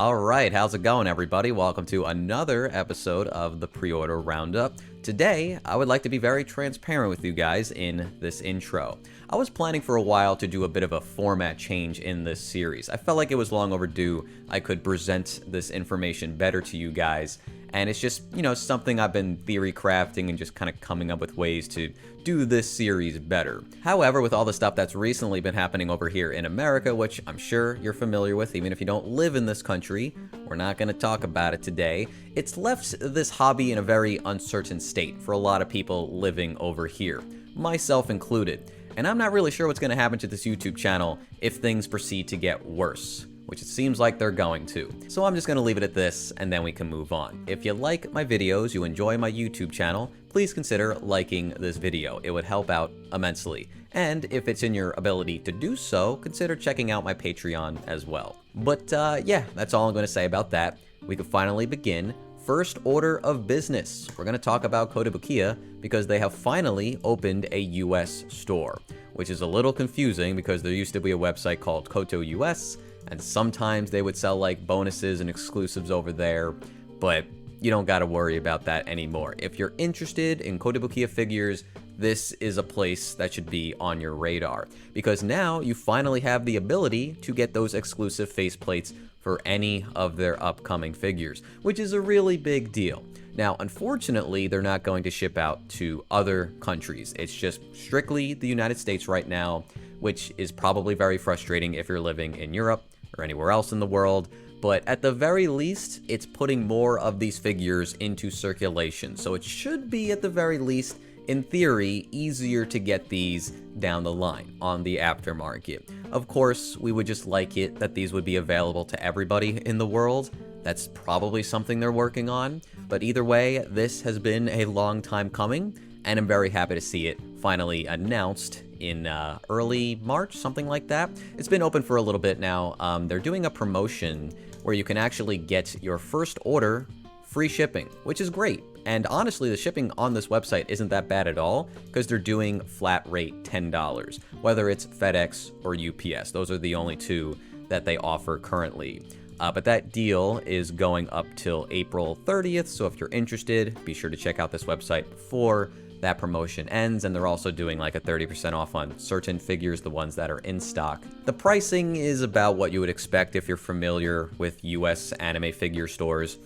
Alright, how's it going everybody? Welcome to another episode of the Preorder Roundup. Today, I would like to be very transparent with you guys in this intro. I was planning for a while to do a bit of a format change in this series. I felt like it was long overdue. I could present this information better to you guys. And it's just, something I've been theory crafting and just kind of coming up with ways to do this series better. However, with all the stuff that's recently been happening over here in America, which I'm sure you're familiar with, even if you don't live in this country, we're not going to talk about it today. It's left this hobby in a very uncertain state for a lot of people living over here, myself included. And I'm not really sure what's going to happen to this YouTube channel if things proceed to get worse, which it seems like they're going to. So I'm just going to leave it at this, and then we can move on. If you like my videos, you enjoy my YouTube channel, please consider liking this video. It would help out immensely. And if it's in your ability to do so, consider checking out my Patreon as well. But yeah, that's all I'm going to say about that. We can finally begin. First order of business. We're going to talk about Kotobukiya because they have finally opened a US store, which is a little confusing because there used to be a website called Koto US, and sometimes they would sell like bonuses and exclusives over there, but you don't gotta worry about that anymore. If you're interested in Kotobukiya figures, this is a place that should be on your radar, because now you finally have the ability to get those exclusive faceplates for any of their upcoming figures, which is a really big deal. Now, unfortunately, they're not going to ship out to other countries. It's just strictly the United States right now, which is probably very frustrating if you're living in Europe or anywhere else in the world. But at the very least, it's putting more of these figures into circulation. So it should be, at the very least, in theory, easier to get these down the line on the aftermarket. Of course, we would just like it that these would be available to everybody in the world. That's probably something they're working on. But either way, this has been a long time coming, and I'm very happy to see it finally announced in early March, something like that. It's been open for a little bit now. They're doing a promotion where you can actually get your first order free shipping, which is great. And honestly, the shipping on this website isn't that bad at all because they're doing flat rate $10, whether it's FedEx or UPS. Those are the only two that they offer currently. But that deal is going up till April 30th, so if you're interested, be sure to check out this website before that promotion ends. And they're also doing like a 30% off on certain figures, the ones that are in stock. The pricing is about what you would expect if you're familiar with US anime figure stores.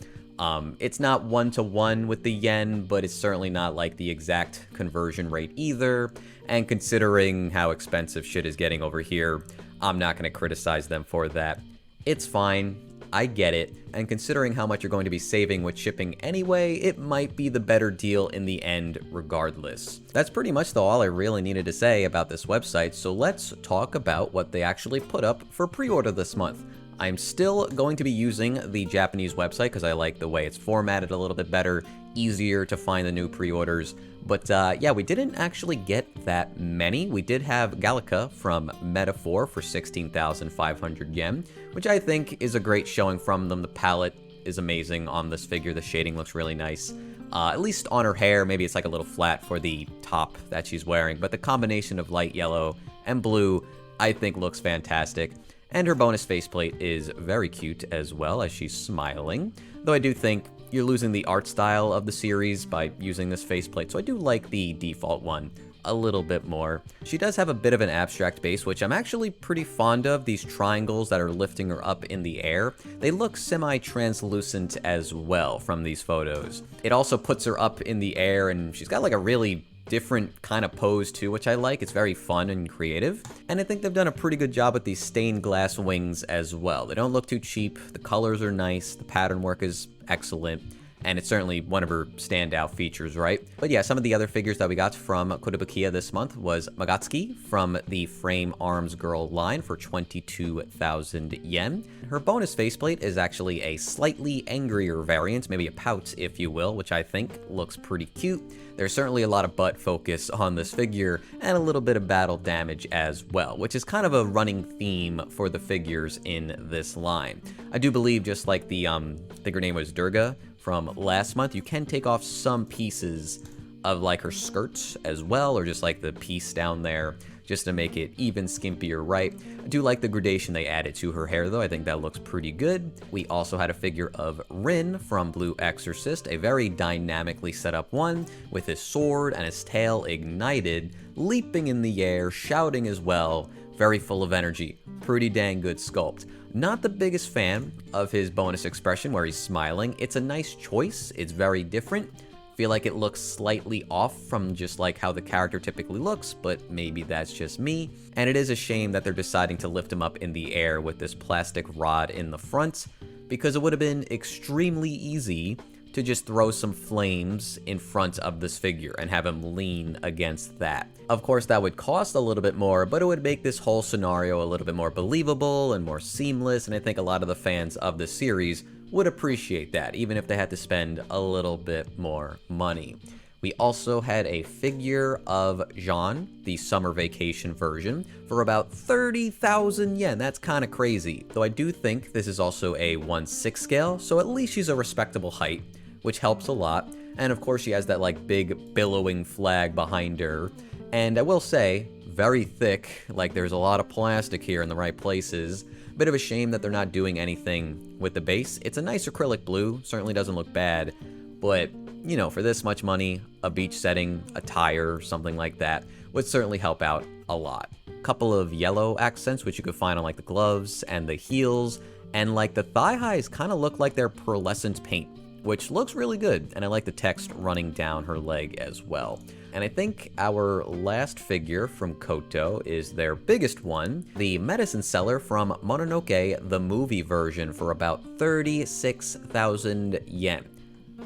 It's not one-to-one with the yen, but it's certainly not like the exact conversion rate either. And considering how expensive shit is getting over here, I'm not going to criticize them for that. It's fine. I get it, and considering how much you're going to be saving with shipping anyway, it might be the better deal in the end regardless. That's pretty much though all I really needed to say about this website, so let's talk about what they actually put up for pre-order this month. I'm still going to be using the Japanese website because I like the way it's formatted a little bit better, easier to find the new pre-orders. But yeah, we didn't actually get that many. We did have Gallica from Metaphor for 16,500 yen, which I think is a great showing from them. The palette is amazing on this figure. The shading looks really nice. At least on her hair, maybe it's like a little flat for the top that she's wearing, but the combination of light yellow and blue I think looks fantastic. And her bonus faceplate is very cute as well, as she's smiling. Though I do think you're losing the art style of the series by using this faceplate, so I do like the default one a little bit more. She does have a bit of an abstract base, which I'm actually pretty fond of. These triangles that are lifting her up in the air, they look semi-translucent as well from these photos. It also puts her up in the air, and she's got like a really different kind of pose too, which I like. It's very fun and creative, and I think they've done a pretty good job with these stained glass wings as well. They don't look too cheap, the colors are nice, the pattern work is excellent, and it's certainly one of her standout features, right? But yeah, some of the other figures that we got from Kotobukiya this month was Magatsuki from the Frame Arms Girl line for 22,000 yen. Her bonus faceplate is actually a slightly angrier variant, maybe a pout if you will, which I think looks pretty cute. There's certainly a lot of butt focus on this figure and a little bit of battle damage as well, which is kind of a running theme for the figures in this line. I do believe, just like the I think her name was Durga from last month, you can take off some pieces of like her skirts as well, or just like the piece down there just to make it even skimpier, right? I do like the gradation they added to her hair though. I think that looks pretty good. We also had a figure of Rin from Blue Exorcist, a very dynamically set up one with his sword and his tail ignited, leaping in the air, shouting as well, very full of energy. Pretty dang good sculpt. Not the biggest fan of his bonus expression where he's smiling. It's a nice choice. It's very different. Feel like it looks slightly off from just like how the character typically looks, but maybe that's just me. And it is a shame that they're deciding to lift him up in the air with this plastic rod in the front, because it would have been extremely easy to just throw some flames in front of this figure and have him lean against that. Of course, that would cost a little bit more, but it would make this whole scenario a little bit more believable and more seamless, and I think a lot of the fans of the series would appreciate that, even if they had to spend a little bit more money. We also had a figure of Jean, the summer vacation version, for about 30,000 yen. That's kind of crazy. Though I do think this is also a 1/6 scale, so at least she's a respectable height, which helps a lot. And of course she has that like big billowing flag behind her. And I will say, very thick, like there's a lot of plastic here in the right places. Bit of a shame that they're not doing anything with the base. It's a nice acrylic blue, certainly doesn't look bad, but you know, for this much money, a beach setting, a tire, something like that would certainly help out a lot. Couple of yellow accents, which you could find on like the gloves and the heels, and like the thigh highs kind of look like they're pearlescent paint, which looks really good, and I like the text running down her leg as well. And I think our last figure from Koto is their biggest one, the medicine seller from Mononoke, the movie version, for about 36,000 yen.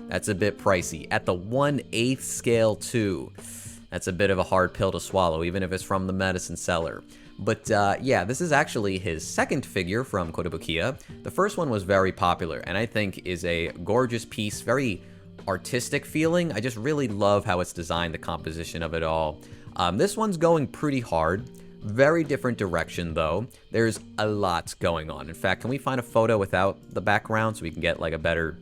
That's a bit pricey. At the 1/8 scale too. That's a bit of a hard pill to swallow, even if it's from the medicine seller. But yeah, this is actually his second figure from Kotobukiya. The first one was very popular, and I think is a gorgeous piece, very artistic feeling. I just really love how it's designed, the composition of it all. This one's going pretty hard. Very different direction though. There's a lot going on. In fact, can we find a photo without the background so we can get like a better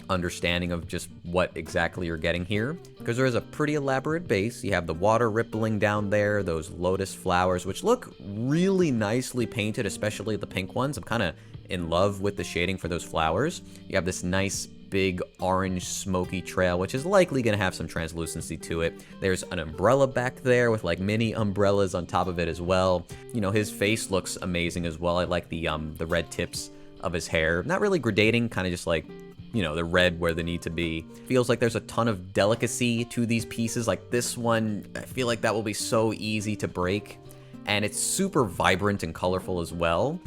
understanding of just what exactly you're getting here? Because there is a pretty elaborate base. You have the water rippling down there, those lotus flowers, which look really nicely painted, especially the pink ones. I'm kind of in love with the shading for those flowers. You have this nice big orange smoky trail, which is likely going to have some translucency to it. There's an umbrella back there with like mini umbrellas on top of it as well. You know, his face looks amazing as well. I like the red tips of his hair. Not really gradating, kind of just like, you know, the red where they need to be. Feels like there's a ton of delicacy to these pieces. Like this one, I feel like that will be so easy to break. And it's super vibrant and colorful as well.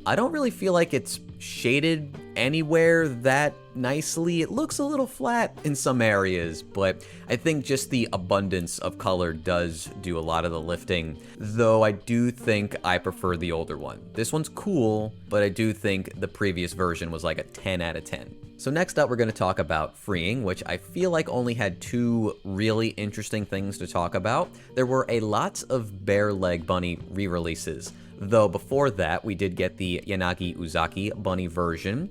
I don't really feel like it's shaded anywhere that nicely. It looks a little flat in some areas, but I think just the abundance of color does do a lot of the lifting, though I do think I prefer the older one. This one's cool, but I do think the previous version was like a 10 out of 10. So next up, we're going to talk about Freeing, which I feel like only had two really interesting things to talk about. There were a lot of Bare Leg Bunny re-releases, though before that, we did get the Yanagi Uzaki Bunny version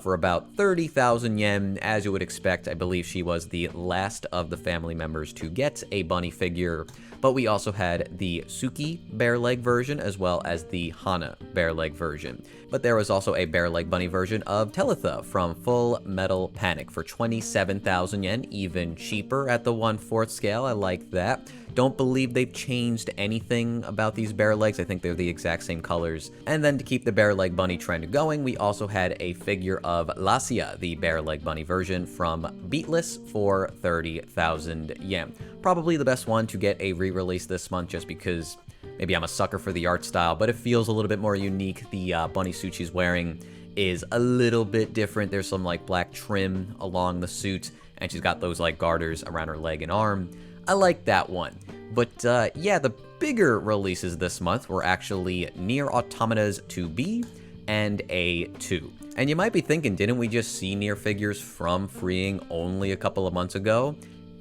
for about 30,000 yen. As you would expect, I believe she was the last of the family members to get a bunny figure, but we also had the Suki bare leg version as well as the Hana bare leg version. But there was also a bare leg bunny version of Talitha from Full Metal Panic for 27,000 yen, even cheaper at the 1/4 scale. I like that. Don't believe they've changed anything about these bare legs. I think they're the exact same colors. And then to keep the bare leg bunny trend going, we also had a figure of Lacia, the bare leg bunny version from Beatless for 30,000 yen. Probably the best one to get a re-release this month just because maybe I'm a sucker for the art style, but it feels a little bit more unique. The bunny suit she's wearing is a little bit different. There's some like black trim along the suit, and she's got those like garters around her leg and arm. I like that one. But yeah, the bigger releases this month were actually Nier Automata's 2B and A2. And you might be thinking, didn't we just see Nier figures from Freeing only a couple of months ago?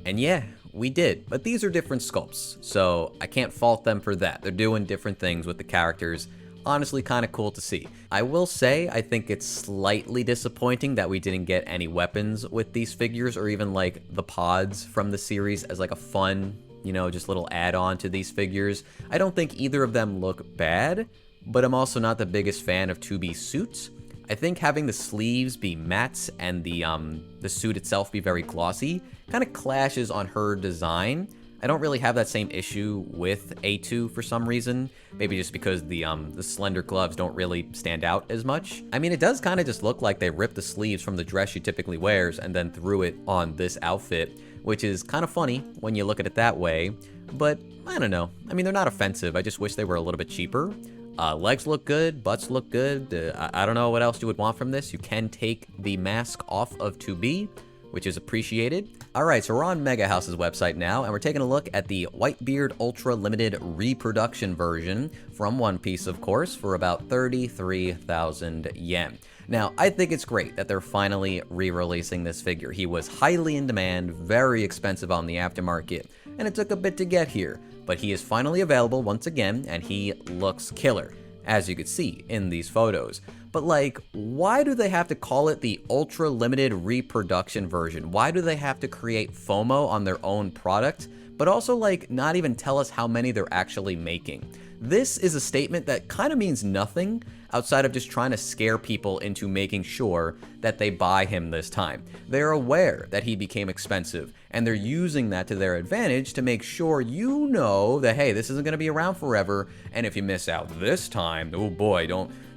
And yeah, we did, but these are different sculpts, so I can't fault them for that. They're doing different things with the characters. Honestly, kind of cool to see. I will say, I think it's slightly disappointing that we didn't get any weapons with these figures, or even like the pods from the series as like a fun you know, just little add-on to these figures. I don't think either of them look bad, but I'm also not the biggest fan of 2B suits. I think having the sleeves be matte and the suit itself be very glossy kind of clashes on her design. I don't really have that same issue with A2 for some reason. Maybe just because the slender gloves don't really stand out as much. I mean, it does kind of just look like they ripped the sleeves from the dress she typically wears and then threw it on this outfit, which is kind of funny when you look at it that way. But I don't know. I mean, they're not offensive. I just wish they were a little bit cheaper. Legs look good, butts look good. I don't know what else you would want from this. You can take the mask off of 2B, which is appreciated. All right, so we're on MegaHouse's website now, and we're taking a look at the Whitebeard Ultra Limited reproduction version from One Piece, of course, for about 33,000 yen. Now, I think it's great that they're finally re-releasing this figure. He was highly in demand, very expensive on the aftermarket, and it took a bit to get here, but he is finally available once again, and he looks killer, as you can see in these photos. But like, why do they have to call it the ultra limited reproduction version? Why do they have to create FOMO on their own product, but also like not even tell us how many they're actually making? This is a statement that kind of means nothing outside of just trying to scare people into making sure that they buy him this time. They're aware that he became expensive, and they're using that to their advantage to make sure you know that, hey, this isn't going to be around forever, and if you miss out this time, oh boy,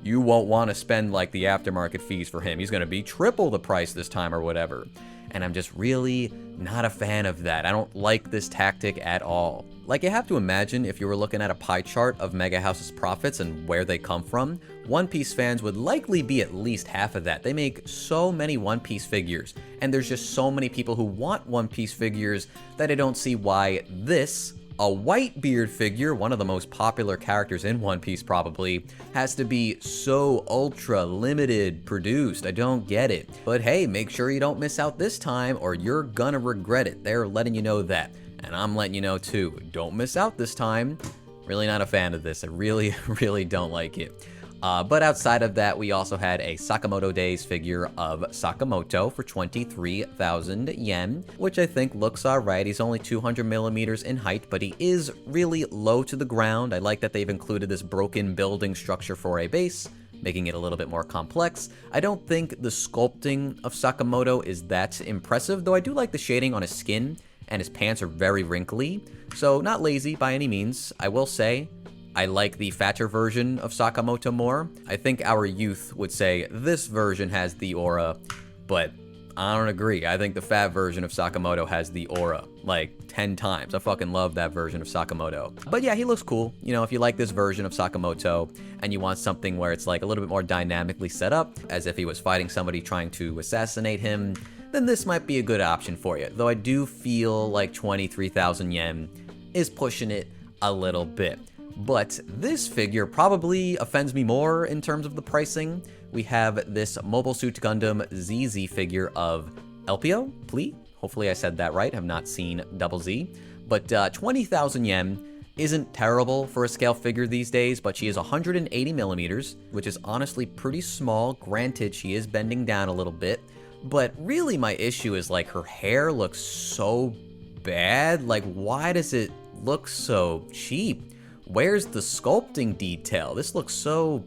you won't want to spend like the aftermarket fees for him. He's going to be triple the price this time or whatever. And I'm just really not a fan of that. I don't like this tactic at all. Like, you have to imagine if you were looking at a pie chart of MegaHouse's profits and where they come from, One Piece fans would likely be at least half of that. They make so many One Piece figures, and there's just so many people who want One Piece figures that I don't see why this, a Whitebeard figure, one of the most popular characters in One Piece probably, has to be so ultra limited produced. I don't get it. But hey, make sure you don't miss out this time or you're gonna regret it. They're letting you know that. And I'm letting you know too. Don't miss out this time. Really not a fan of this. I really don't like it. But outside of that, we also had a Sakamoto Days figure of Sakamoto for 23,000 yen, which I think looks alright. He's only 200 millimeters in height, but he is really low to the ground. I like that they've included this broken building structure for a base, making it a little bit more complex. I don't think the sculpting of Sakamoto is that impressive, though I do like the shading on his skin, and his pants are very wrinkly, so not lazy by any means. I will say, I like the fatter version of Sakamoto more. I think our youth would say this version has the aura, but I don't agree. I think the fat version of Sakamoto has the aura, like 10 times. I fucking love that version of Sakamoto. But yeah, he looks cool. You know, if you like this version of Sakamoto and you want something where it's like a little bit more dynamically set up, as if he was fighting somebody trying to assassinate him, then this might be a good option for you. Though I do feel like 23,000 yen is pushing it a little bit. But this figure probably offends me more in terms of the pricing. We have this Mobile Suit Gundam ZZ figure of Elpio, Plea. Hopefully I said that right. I've not seen Double Z. But 20,000 yen isn't terrible for a scale figure these days, but she is 180 millimeters, which is honestly pretty small. Granted, she is bending down a little bit. But really my issue is like her hair looks so bad. Like, why does it look so cheap? Where's the sculpting detail? This looks so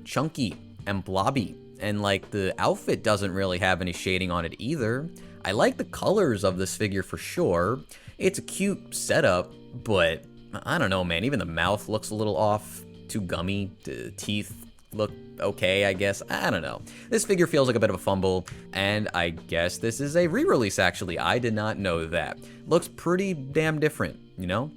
chunky and blobby, and like the outfit doesn't really have any shading on it either. I like the colors of this figure for sure. It's a cute setup, but I don't know, man. Even the mouth looks a little off, too gummy. The teeth look okay, I guess. I don't know. This figure feels like a bit of a fumble, and I guess this is a re-release actually. I did not know that. Looks pretty damn different, you know?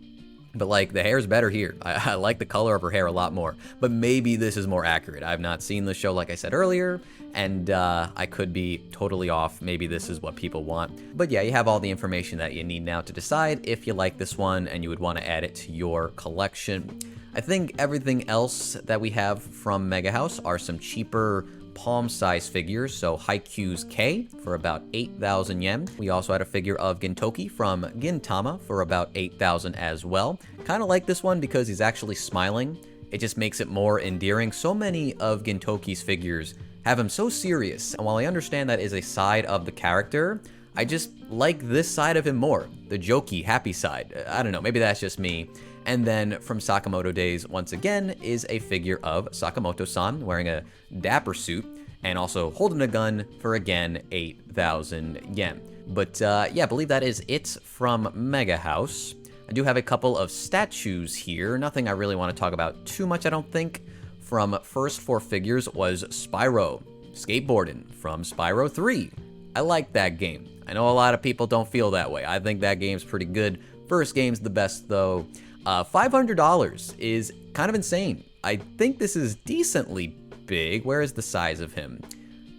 But like, the hair's better here. I like the color of her hair a lot more. But maybe this is more accurate. I've not seen the show like I said earlier, and I could be totally off. Maybe this is what people want. But yeah, you have all the information that you need now to decide if you like this one and you would want to add it to your collection. I think everything else that we have from MegaHouse are some cheaper palm size figures, so Haikyuu's K for about 8,000 yen. We also had a figure of Gintoki from Gintama for about 8,000 as well. Kind of like this one because he's actually smiling. It just makes it more endearing. So many of Gintoki's figures have him so serious, and while I understand that is a side of the character, I just like this side of him more, the jokey, happy side. I don't know, maybe that's just me. And then from Sakamoto Days, once again, is a figure of Sakamoto-san wearing a dapper suit and also holding a gun for, again, 8,000 yen. But yeah, I believe that is it from MegaHouse. I do have a couple of statues here. Nothing I really want to talk about too much, I don't think. From first 4 figures was Spyro, skateboarding from Spyro 3. I like that game. I know a lot of people don't feel that way. I think that game's pretty good. First game's the best though. $500 is kind of insane. I think this is decently big. Where is the size of him?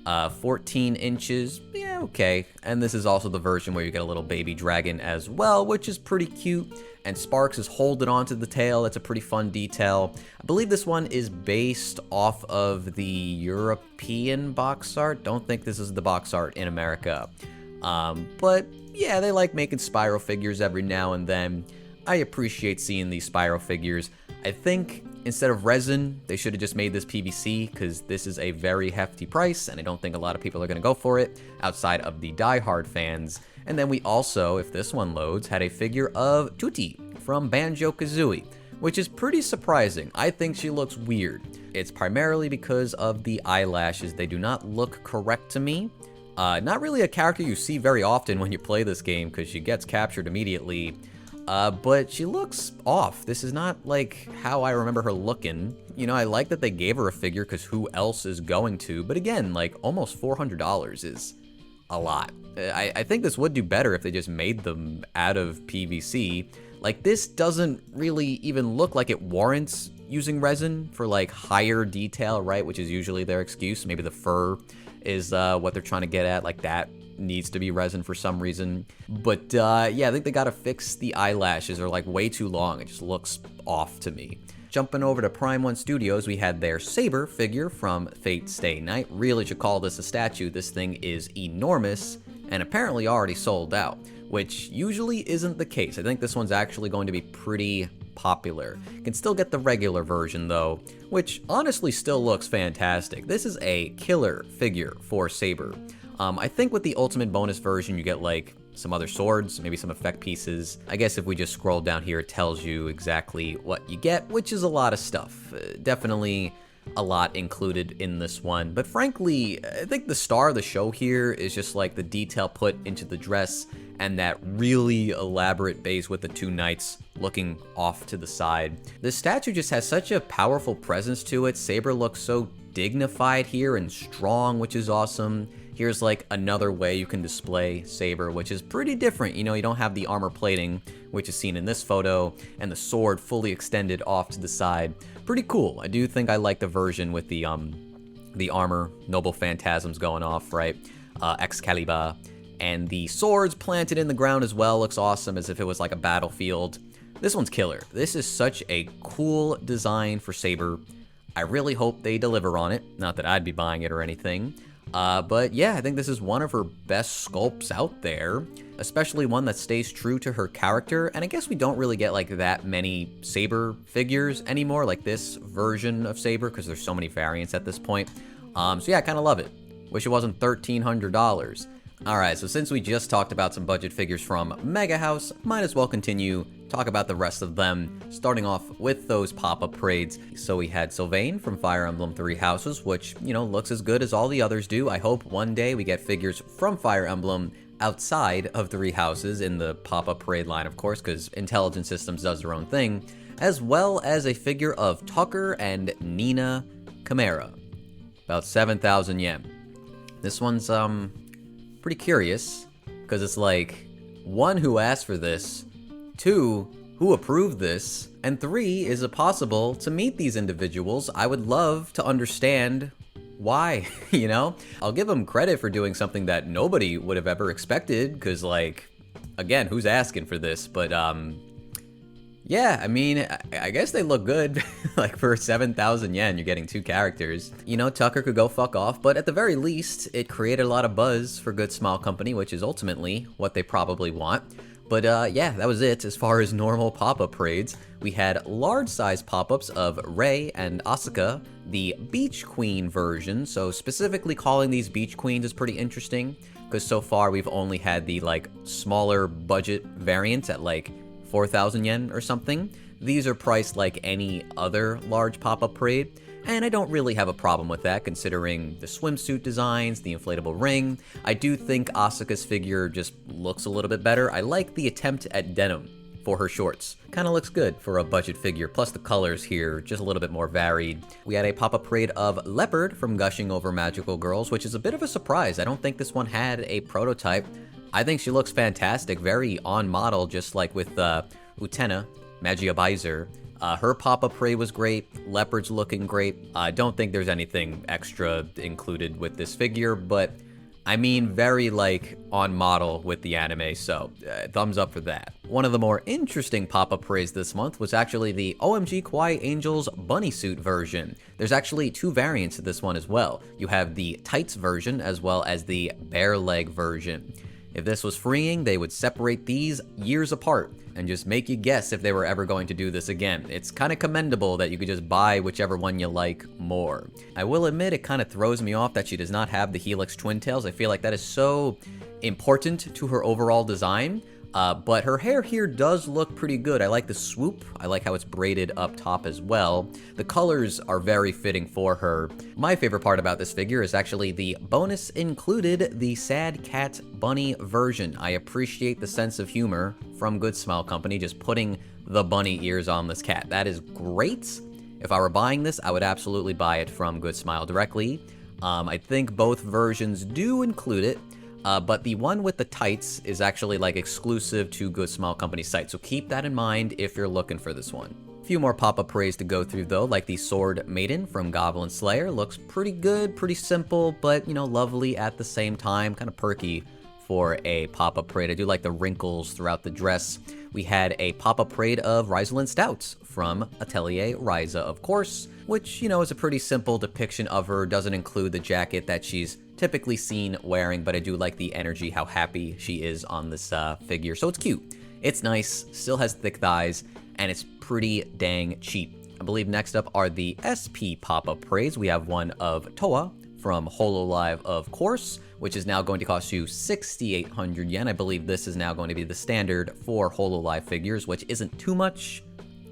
14 inches, yeah, okay. And this is also the version where you get a little baby dragon as well, which is pretty cute. And Sparks is holding onto the tail. That's a pretty fun detail. I believe this one is based off of the European box art. Don't think this is the box art in America. But yeah, they like making Spyro figures every now and then. I appreciate seeing these Spyro figures. I think instead of resin, they should have just made this PVC because this is a very hefty price and I don't think a lot of people are going to go for it outside of the die-hard fans. And then we also, if this one loads, had a figure of Tutti from Banjo-Kazooie, which is pretty surprising. I think she looks weird. It's primarily because of the eyelashes. They do not look correct to me. Not really a character you see very often when you play this game because she gets captured immediately. But she looks off. This is not like how I remember her looking. You know, I like that they gave her a figure because who else is going to? But again, like almost $400 is a lot. I think this would do better if they just made them out of PVC. Like this doesn't really even look like it warrants using resin for like higher detail, right? Which is usually their excuse. Maybe the fur is what they're trying to get at, like that needs to be resin for some reason. But yeah, I think they gotta fix the eyelashes. They're like way too long. It just looks off to me. Jumping over to Prime 1 Studios, we had their Saber figure from Fate Stay Night. Really should call this a statue. This thing is enormous and apparently already sold out, which usually isn't the case. I think this one's actually going to be pretty popular. You can still get the regular version though, which honestly still looks fantastic. This is a killer figure for Saber. I think with the ultimate bonus version, you get like some other swords, maybe some effect pieces. I guess if we just scroll down here, it tells you exactly what you get, which is a lot of stuff. Definitely a lot included in this one. But frankly, I think the star of the show here is just like the detail put into the dress and that really elaborate base with the 2 knights looking off to the side. This statue just has such a powerful presence to it. Saber looks so dignified here and strong, which is awesome. Here's like another way you can display Saber, which is pretty different. You know, you don't have the armor plating, which is seen in this photo, and the sword fully extended off to the side. Pretty cool. I do think I like the version with the armor, noble phantasms going off, right? Excalibur. And the swords planted in the ground as well looks awesome, as if it was like a battlefield. This one's killer. This is such a cool design for Saber. I really hope they deliver on it. Not that I'd be buying it or anything. But yeah, I think this is one of her best sculpts out there, especially one that stays true to her character. And I guess we don't really get like that many Saber figures anymore, like this version of Saber, because there's so many variants at this point. So yeah, I kind of love it. Wish it wasn't $1,300. Alright, so since we just talked about some budget figures from MegaHouse, might as well continue, talk about the rest of them, starting off with those pop-up parades. So we had Sylvain from Fire Emblem Three Houses, which, you know, looks as good as all the others do. I hope one day we get figures from Fire Emblem outside of Three Houses in the pop-up parade line, of course, because Intelligent Systems does their own thing, as well as a figure of Tucker and Nina Chimera. About 7,000 yen. This one's, pretty curious, because it's like, 1, who asked for this, 2, who approved this, and 3, is it possible to meet these individuals? I would love to understand why, you know? I'll give them credit for doing something that nobody would have ever expected, because like, again, who's asking for this? But yeah, I mean, I guess they look good. Like for 7,000 yen, you're getting 2 characters. You know, Tucker could go fuck off, but at the very least, it created a lot of buzz for Good Smile Company, which is ultimately what they probably want. But yeah, that was it as far as normal pop-up parades. We had large size pop-ups of Rei and Asuka, the Beach Queen version, so specifically calling these Beach Queens is pretty interesting, because so far we've only had the like smaller budget variants at like 4,000 yen or something. These are priced like any other large pop-up parade, and I don't really have a problem with that considering the swimsuit designs, the inflatable ring. I do think Asuka's figure just looks a little bit better. I like the attempt at denim for her shorts. Kinda looks good for a budget figure, plus the colors here, just a little bit more varied. We had a pop-up parade of Leopard from Gushing Over Magical Girls, which is a bit of a surprise. I don't think this one had a prototype. I think she looks fantastic, very on model, just like with Utena, Magia Baiser. Her pop-up parade was great, Leopard's looking great. I don't think there's anything extra included with this figure, but I mean very like on model with the anime, so thumbs up for that. One of the more interesting pop-up parades this month was actually the OMG Kawaii Angels bunny suit version. There's actually two variants of this one as well. You have the tights version as well as the bare leg version. If this was freeing, they would separate these years apart and just make you guess if they were ever going to do this again. It's kind of commendable that you could just buy whichever one you like more. I will admit it kind of throws me off that she does not have the Helix twin tails. I feel like that is so important to her overall design. But her hair here does look pretty good. I like the swoop. I like how it's braided up top as well. The colors are very fitting for her. My favorite part about this figure is actually the bonus included, the Sad Cat Bunny version. I appreciate the sense of humor from Good Smile Company, just putting the bunny ears on this cat. That is great. If I were buying this, I would absolutely buy it from Good Smile directly. I think both versions do include it. But the one with the tights is actually like exclusive to Good Smile Company site, so keep that in mind if you're looking for this one. A few more pop-up parades to go through though, like the Sword Maiden from Goblin Slayer. Looks pretty good, pretty simple, but you know, lovely at the same time, kind of perky for a pop-up parade. I do like the wrinkles throughout the dress. We had a pop-up parade of Rosalind Stouts from Atelier Ryza, of course, which, you know, is a pretty simple depiction of her. Doesn't include the jacket that she's typically seen wearing, but I do like the energy, how happy she is on this figure. So it's cute. It's nice, still has thick thighs, and it's pretty dang cheap. I believe next up are the SP pop-up parades. We have one of Toa from Hololive, of course, which is now going to cost you 6,800 yen. I believe this is now going to be the standard for Hololive figures, which isn't too much,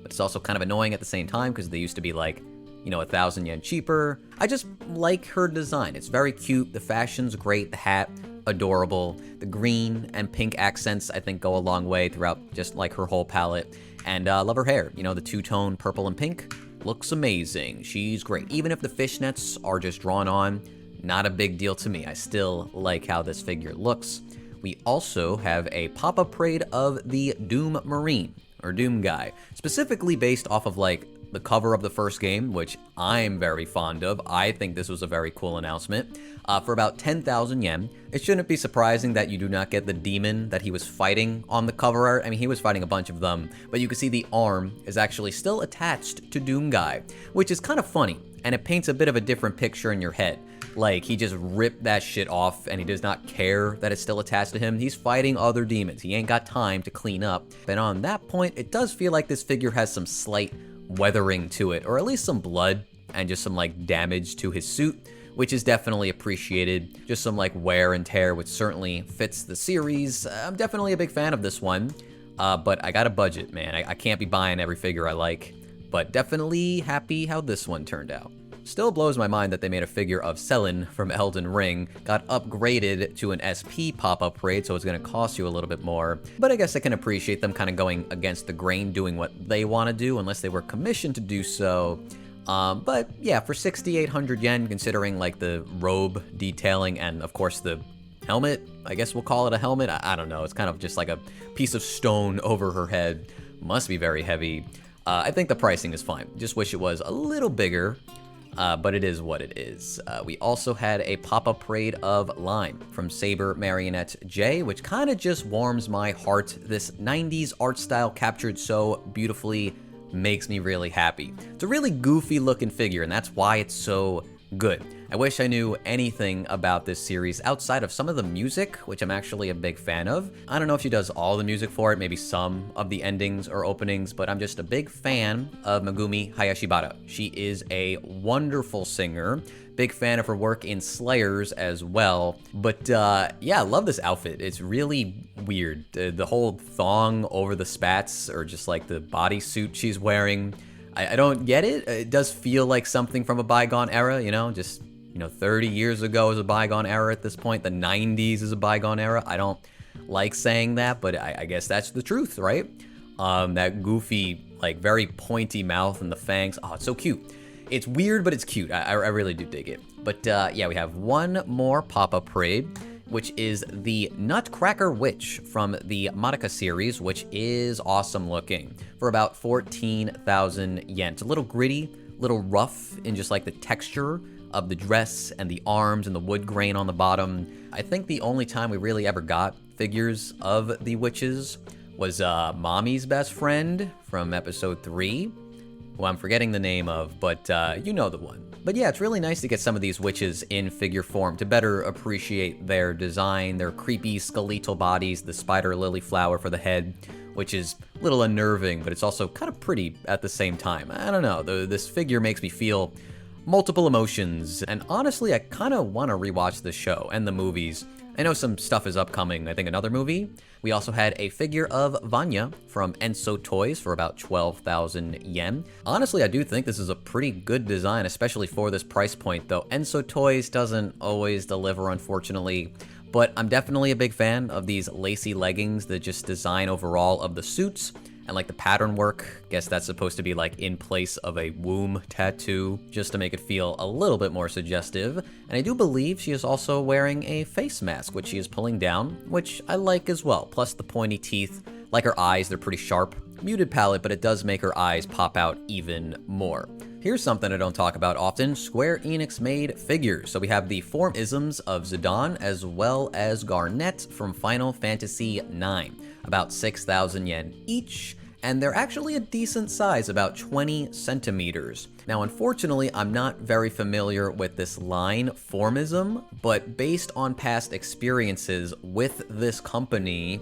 but it's also kind of annoying at the same time because they used to be like, you know, 1,000 yen cheaper. I just like her design. It's very cute. The fashion's great. The hat, adorable. The green and pink accents, I think, go a long way throughout just like her whole palette. And love her hair. You know, the two-tone purple and pink looks amazing. She's great. Even if the fishnets are just drawn on, not a big deal to me. I still like how this figure looks. We also have a pop-up parade of the Doom Marine, or Doom Guy, specifically based off of like the cover of the first game, which I'm very fond of. I think this was a very cool announcement. For about 10,000 yen, it shouldn't be surprising that you do not get the demon that he was fighting on the cover art. I mean, he was fighting a bunch of them, but you can see the arm is actually still attached to Doom Guy, which is kind of funny, and it paints a bit of a different picture in your head. Like, he just ripped that shit off, and he does not care that it's still attached to him. He's fighting other demons. He ain't got time to clean up. But on that point, it does feel like this figure has some slight weathering to it, or at least some blood and just some like damage to his suit, which is definitely appreciated. Just some like wear and tear, which certainly fits the series. I'm definitely a big fan of this one, but I got a budget, man. I can't be buying every figure I like, but definitely happy how this one turned out. Still blows my mind that they made a figure of Selin from Elden Ring, got upgraded to an SP pop-up parade, so it's going to cost you a little bit more. But I guess I can appreciate them kind of going against the grain, doing what they want to do, unless they were commissioned to do so. But yeah, for 6,800 yen, considering like the robe detailing and of course the helmet, I guess we'll call it a helmet. I don't know. It's kind of just like a piece of stone over her head. Must be very heavy. I think the pricing is fine. Just wish it was a little bigger. But it is what it is. We also had a pop-up parade of Lime from Saber Marionette J, which kind of just warms my heart. This 90s art style captured so beautifully makes me really happy. It's a really goofy looking figure, and that's why it's so good. I wish I knew anything about this series outside of some of the music, which I'm actually a big fan of. I don't know if she does all the music for it, maybe some of the endings or openings, but I'm just a big fan of Megumi Hayashibara. She is a wonderful singer. Big fan of her work in Slayers as well. But yeah, I love this outfit. It's really weird. The whole thong over the spats, or just like the bodysuit she's wearing, I don't get it. It does feel like something from a bygone era, you know, just, 30 years ago is a bygone era at this point. The 90s is a bygone era. I don't like saying that, but I guess that's the truth, right? That goofy, like very pointy mouth and the fangs. Oh, it's so cute. It's weird, but it's cute. I really do dig it. But yeah, we have one more pop-up parade, which is the Nutcracker Witch from the Madoka series, which is awesome looking, for about 14,000 yen. It's a little gritty, little rough in just like the texture of the dress and the arms and the wood grain on the bottom. I think the only time we really ever got figures of the witches was Mommy's best friend from episode 3, who I'm forgetting the name of, but you know the one. But yeah, it's really nice to get some of these witches in figure form to better appreciate their design, their creepy skeletal bodies, the spider lily flower for the head, which is a little unnerving, but it's also kind of pretty at the same time. I don't know, this figure makes me feel multiple emotions, and honestly, I kind of want to rewatch the show and the movies. I know some stuff is upcoming, I think another movie. We also had a figure of Vanya from Enso Toys for about 12,000 yen. Honestly, I do think this is a pretty good design, especially for this price point, though Enso Toys doesn't always deliver, unfortunately. But I'm definitely a big fan of these lacy leggings, the just design overall of the suits, and like the pattern work. Guess that's supposed to be like in place of a womb tattoo, just to make it feel a little bit more suggestive. And I do believe she is also wearing a face mask, which she is pulling down, which I like as well. Plus the pointy teeth, like her eyes, they're pretty sharp. Muted palette, but it does make her eyes pop out even more. Here's something I don't talk about often, Square Enix made figures. So we have the form-isms of Zidane as well as Garnet from Final Fantasy IX, about 6,000 yen each, and they're actually a decent size, about 20 centimeters. Now, unfortunately, I'm not very familiar with this line, Formism, but based on past experiences with this company,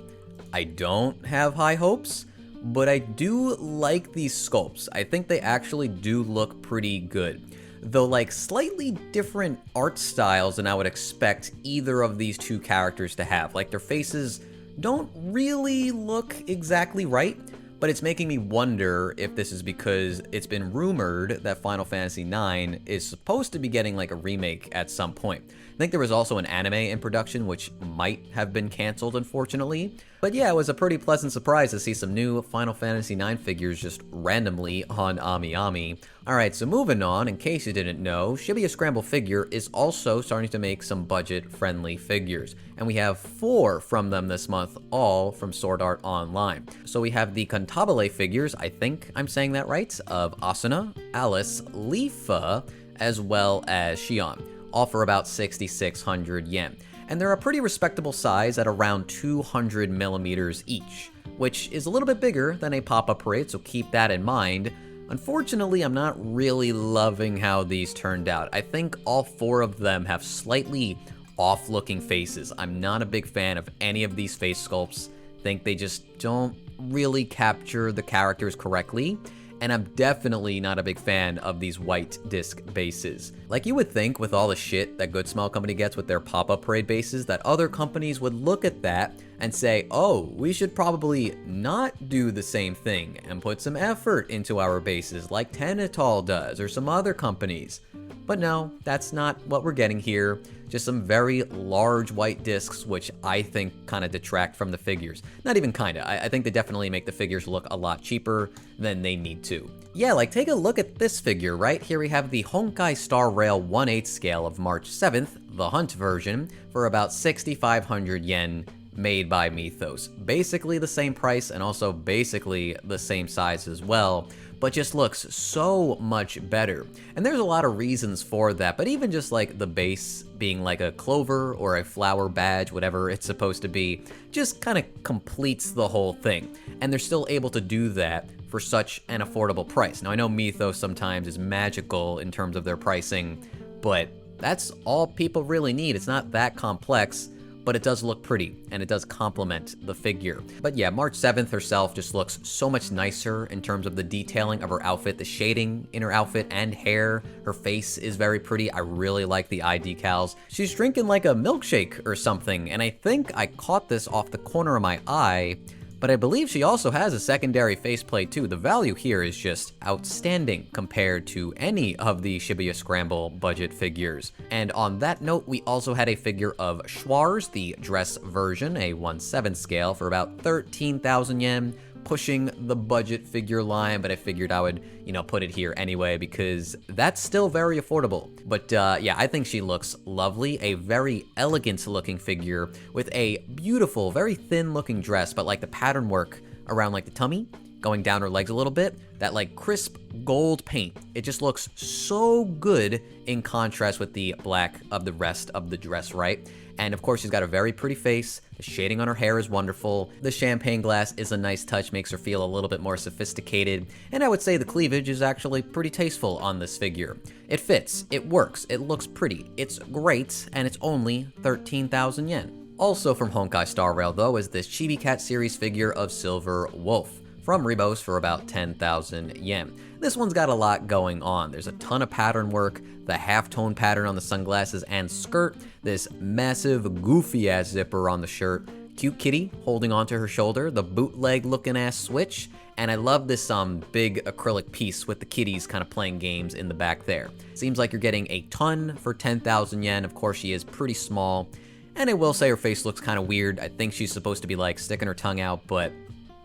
I don't have high hopes. But I do like these sculpts. I think they actually do look pretty good. Though like slightly different art styles than I would expect either of these two characters to have. Like their faces don't really look exactly right, but it's making me wonder if this is because it's been rumored that Final Fantasy IX is supposed to be getting like a remake at some point. I think there was also an anime in production which might have been canceled, unfortunately. But yeah, it was a pretty pleasant surprise to see some new Final Fantasy IX figures just randomly on AmiAmi. Alright, so moving on, in case you didn't know, Shibuya Scramble Figure is also starting to make some budget-friendly figures. And we have 4 from them this month, all from Sword Art Online. So we have the Cantabile figures, I think I'm saying that right, of Asuna, Alice, Lifa, as well as Shion, all for about 6,600 yen. And they're a pretty respectable size at around 200 millimeters each, which is a little bit bigger than a pop-up parade, so keep that in mind. Unfortunately, I'm not really loving how these turned out. I think all 4 of them have slightly off-looking faces. I'm not a big fan of any of these face sculpts. I think they just don't really capture the characters correctly. And I'm definitely not a big fan of these white disc bases. Like you would think with all the shit that Good Smile Company gets with their pop-up parade bases, that other companies would look at that and say, oh, we should probably not do the same thing and put some effort into our bases like Tennital does or some other companies. But no, that's not what we're getting here. Just some very large white discs, which I think kind of detract from the figures. Not even kinda, I think they definitely make the figures look a lot cheaper than they need to. Yeah, like take a look at this figure, right? Here we have the Honkai Star Rail 1/8 scale of March 7th, the Hunt version, for about 6,500 yen, made by Mythos. Basically the same price and also basically the same size as well, but just looks so much better. And there's a lot of reasons for that, but even just like the base being like a clover or a flower badge, whatever it's supposed to be, just kind of completes the whole thing. And they're still able to do that for such an affordable price. Now I know Mythos sometimes is magical in terms of their pricing, but That's all people really need. It's not that complex, but it does look pretty, and it does complement the figure. But yeah, March 7th herself just looks so much nicer in terms of the detailing of her outfit, the shading in her outfit and hair. Her face is very pretty. I really like the eye decals. She's drinking like a milkshake or something, and I think I caught this off the corner of my eye, but I believe she also has a secondary faceplate too. The value here is just outstanding compared to any of the Shibuya Scramble budget figures. And on that note, we also had a figure of Schwarz, the dress version, a 1/7 scale for about 13,000 yen, pushing the budget figure line, but I figured I would, put it here anyway because that's still very affordable. But yeah, I think she looks lovely. A very elegant looking figure with a beautiful, very thin looking dress, but like the pattern work around like the tummy, going down her legs a little bit, that like crisp gold paint. It just looks so good in contrast with the black of the rest of the dress, right? And of course, she's got a very pretty face. The shading on her hair is wonderful. The champagne glass is a nice touch, makes her feel a little bit more sophisticated. And I would say the cleavage is actually pretty tasteful on this figure. It fits, it works, it looks pretty, it's great, and it's only 13,000 yen. Also from Honkai Star Rail though is this Chibi Cat series figure of Silver Wolf from Rebos for about 10,000 yen. This one's got a lot going on. There's a ton of pattern work, the halftone pattern on the sunglasses and skirt, this massive goofy ass zipper on the shirt, cute kitty holding onto her shoulder, the bootleg looking ass switch, and I love this big acrylic piece with the kitties kind of playing games in the back there. Seems like you're getting a ton for 10,000 yen. Of course, she is pretty small, and I will say her face looks kind of weird. I think she's supposed to be like sticking her tongue out, but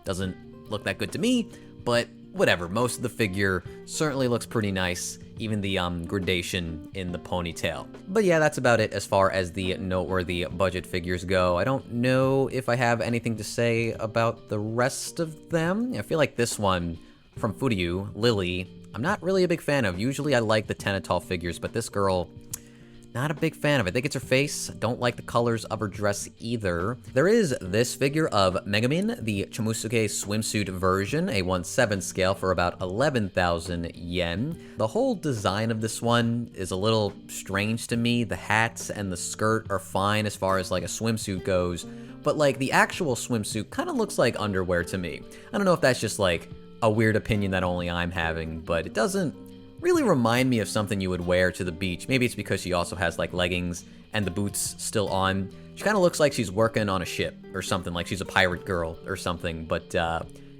doesn't look that good to me, but whatever. Most of the figure certainly looks pretty nice, even the gradation in the ponytail. But yeah, that's about it as far as the noteworthy budget figures go. I don't know if I have anything to say about the rest of them. I feel like this one from Furyu, Lily, I'm not really a big fan of. Usually I like the Tenatal figures, but this girl, not a big fan of it. I think it's her face. Don't like the colors of her dress either. There is this figure of Megumin, the Chomusuke swimsuit version, a 1/7 scale for about 11,000 yen. The whole design of this one is a little strange to me. The hats and the skirt are fine as far as like a swimsuit goes, but like the actual swimsuit kind of looks like underwear to me. I don't know if that's just like a weird opinion that only I'm having, but it doesn't really remind me of something you would wear to the beach. Maybe it's because she also has like leggings and the boots still on. She kind of looks like she's working on a ship or something, like she's a pirate girl or something, but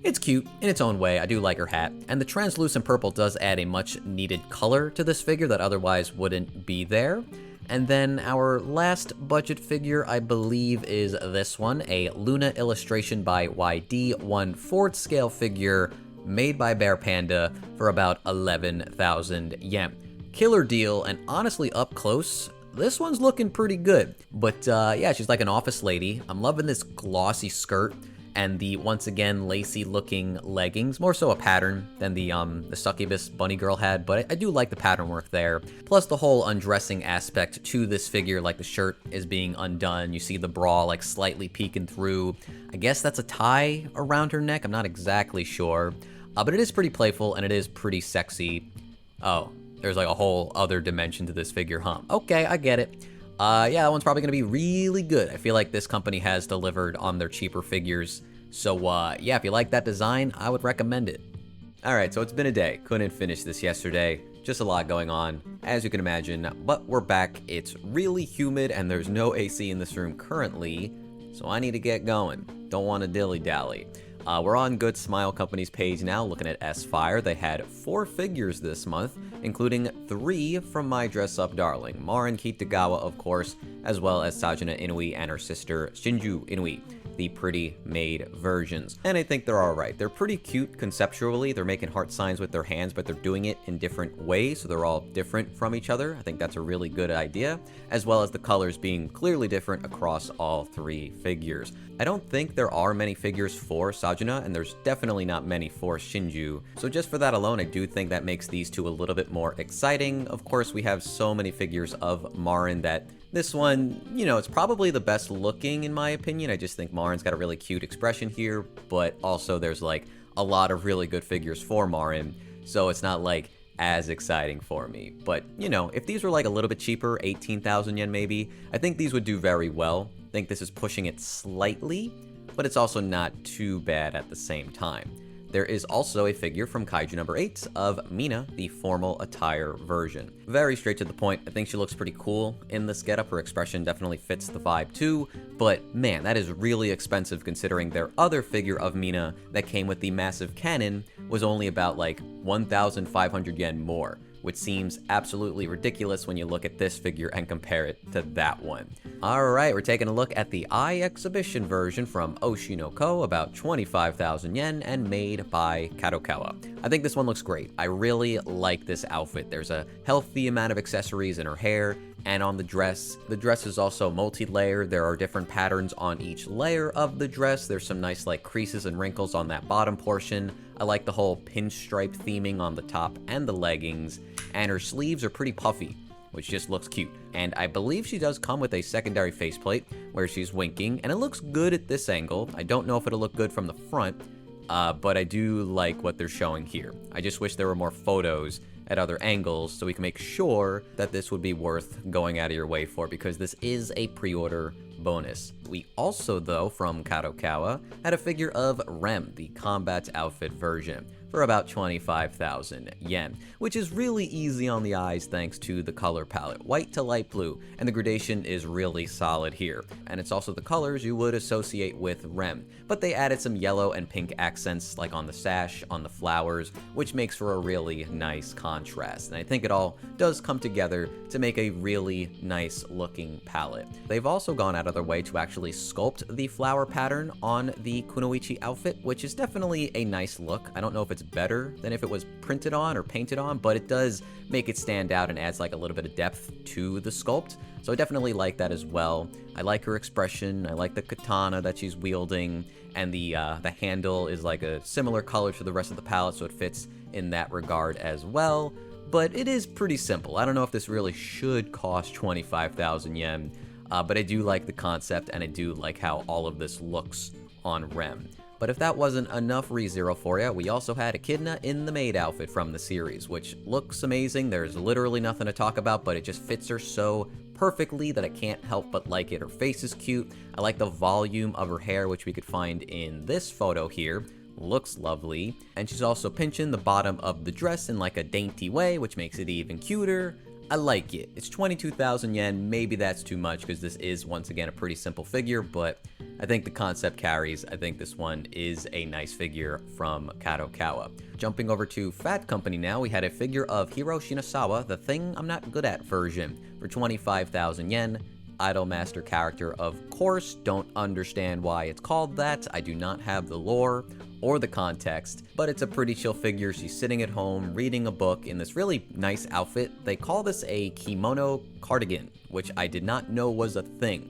it's cute in its own way. I do like her hat. And the translucent purple does add a much needed color to this figure that otherwise wouldn't be there. And then our last budget figure, I believe, is this one, a Luna illustration by YD 1/4 scale figure made by Bear Panda for about 11,000 yen. Killer deal, and honestly up close, this one's looking pretty good. But yeah, she's like an office lady. I'm loving this glossy skirt and the, once again, lacy looking leggings. More so a pattern than the succubus bunny girl had, but I do like the pattern work there. Plus the whole undressing aspect to this figure, like the shirt is being undone. You see the bra like slightly peeking through. I guess that's a tie around her neck. I'm not exactly sure. But it is pretty playful and it is pretty sexy. Oh, there's like a whole other dimension to this figure, huh? Okay, I get it. Yeah, that one's probably gonna be really good. I feel like this company has delivered on their cheaper figures. So yeah, if you like that design, I would recommend it. All right, so it's been a day. Couldn't finish this yesterday. Just a lot going on, as you can imagine, but we're back. It's really humid and there's no AC in this room currently, so I need to get going. Don't want to dilly-dally. We're on Good Smile Company's page now, looking at S-Fire. They had 4 figures this month, including 3 from My Dress Up Darling, Marin Kitagawa, of course, as well as Sajuna Inui and her sister Shinju Inui, the pretty maid versions. And I think they're alright. They're pretty cute conceptually. They're making heart signs with their hands, but they're doing it in different ways, so they're all different from each other. I think that's a really good idea, as well as the colors being clearly different across all 3 figures. I don't think there are many figures for Sajuna, and there's definitely not many for Shinju, so just for that alone, I do think that makes these two a little bit more exciting. Of course, we have so many figures of Marin that this one, it's probably the best looking in my opinion. I just think Marin's got a really cute expression here, but also there's like a lot of really good figures for Marin, so it's not like as exciting for me. But, you know, if these were like a little bit cheaper, 18,000 yen maybe, I think these would do very well. I think this is pushing it slightly, but it's also not too bad at the same time. There is also a figure from Kaiju number 8 of Mina, the formal attire version. Very straight to the point. I think she looks pretty cool in this getup. Her expression definitely fits the vibe too, but man, that is really expensive considering their other figure of Mina that came with the massive cannon was only about like 1,500 yen more, which seems absolutely ridiculous when you look at this figure and compare it to that one. Alright, we're taking a look at the Eye Exhibition version from Oshinoko, about 25,000 yen, and made by Kadokawa. I think this one looks great. I really like this outfit. There's a healthy amount of accessories in her hair, and on the dress. The dress is also multi-layered. There are different patterns on each layer of the dress. There's some nice like creases and wrinkles on that bottom portion. I like the whole pinstripe theming on the top and the leggings, and her sleeves are pretty puffy, which just looks cute. And I believe she does come with a secondary faceplate where she's winking, and it looks good at this angle. I don't know if it'll look good from the front, but I do like what they're showing here. I just wish there were more photos at other angles so we can make sure that this would be worth going out of your way for, because this is a pre-order bonus. We also, though, from Kadokawa, had a figure of Rem, the combat outfit version, for about 25,000 yen, which is really easy on the eyes thanks to the color palette, white to light blue, and the gradation is really solid here. And it's also the colors you would associate with Rem, but they added some yellow and pink accents like on the sash, on the flowers, which makes for a really nice contrast. And I think it all does come together to make a really nice looking palette. They've also gone out of their way to actually sculpt the flower pattern on the Kunoichi outfit, which is definitely a nice look. I don't know if it's better than if it was printed on or painted on, but it does make it stand out and adds like a little bit of depth to the sculpt. So I definitely like that as well. I like her expression. I like the katana that she's wielding, and the handle is like a similar color to the rest of the palette, so it fits in that regard as well. But it is pretty simple. I don't know if this really should cost 25,000 yen, but I do like the concept, and I do like how all of this looks on Rem. But if that wasn't enough ReZero for you, we also had Echidna in the maid outfit from the series, which looks amazing. There's literally nothing to talk about, but it just fits her so perfectly that I can't help but like it. Her face is cute. I like the volume of her hair, which we could find in this photo here. Looks lovely. And she's also pinching the bottom of the dress in like a dainty way, which makes it even cuter. I like it. It's 22,000 yen. Maybe that's too much because this is, once again, a pretty simple figure, but I think the concept carries. I think this one is a nice figure from Kadokawa. Jumping over to Fat Company now, we had a figure of Hiro Shinasawa, the Thing I'm Not Good At version, for 25,000 yen. Idolmaster character, of course. Don't understand why it's called that. I do not have the lore or the context, but it's a pretty chill figure. She's sitting at home reading a book in this really nice outfit. They call this a kimono cardigan, which I did not know was a thing,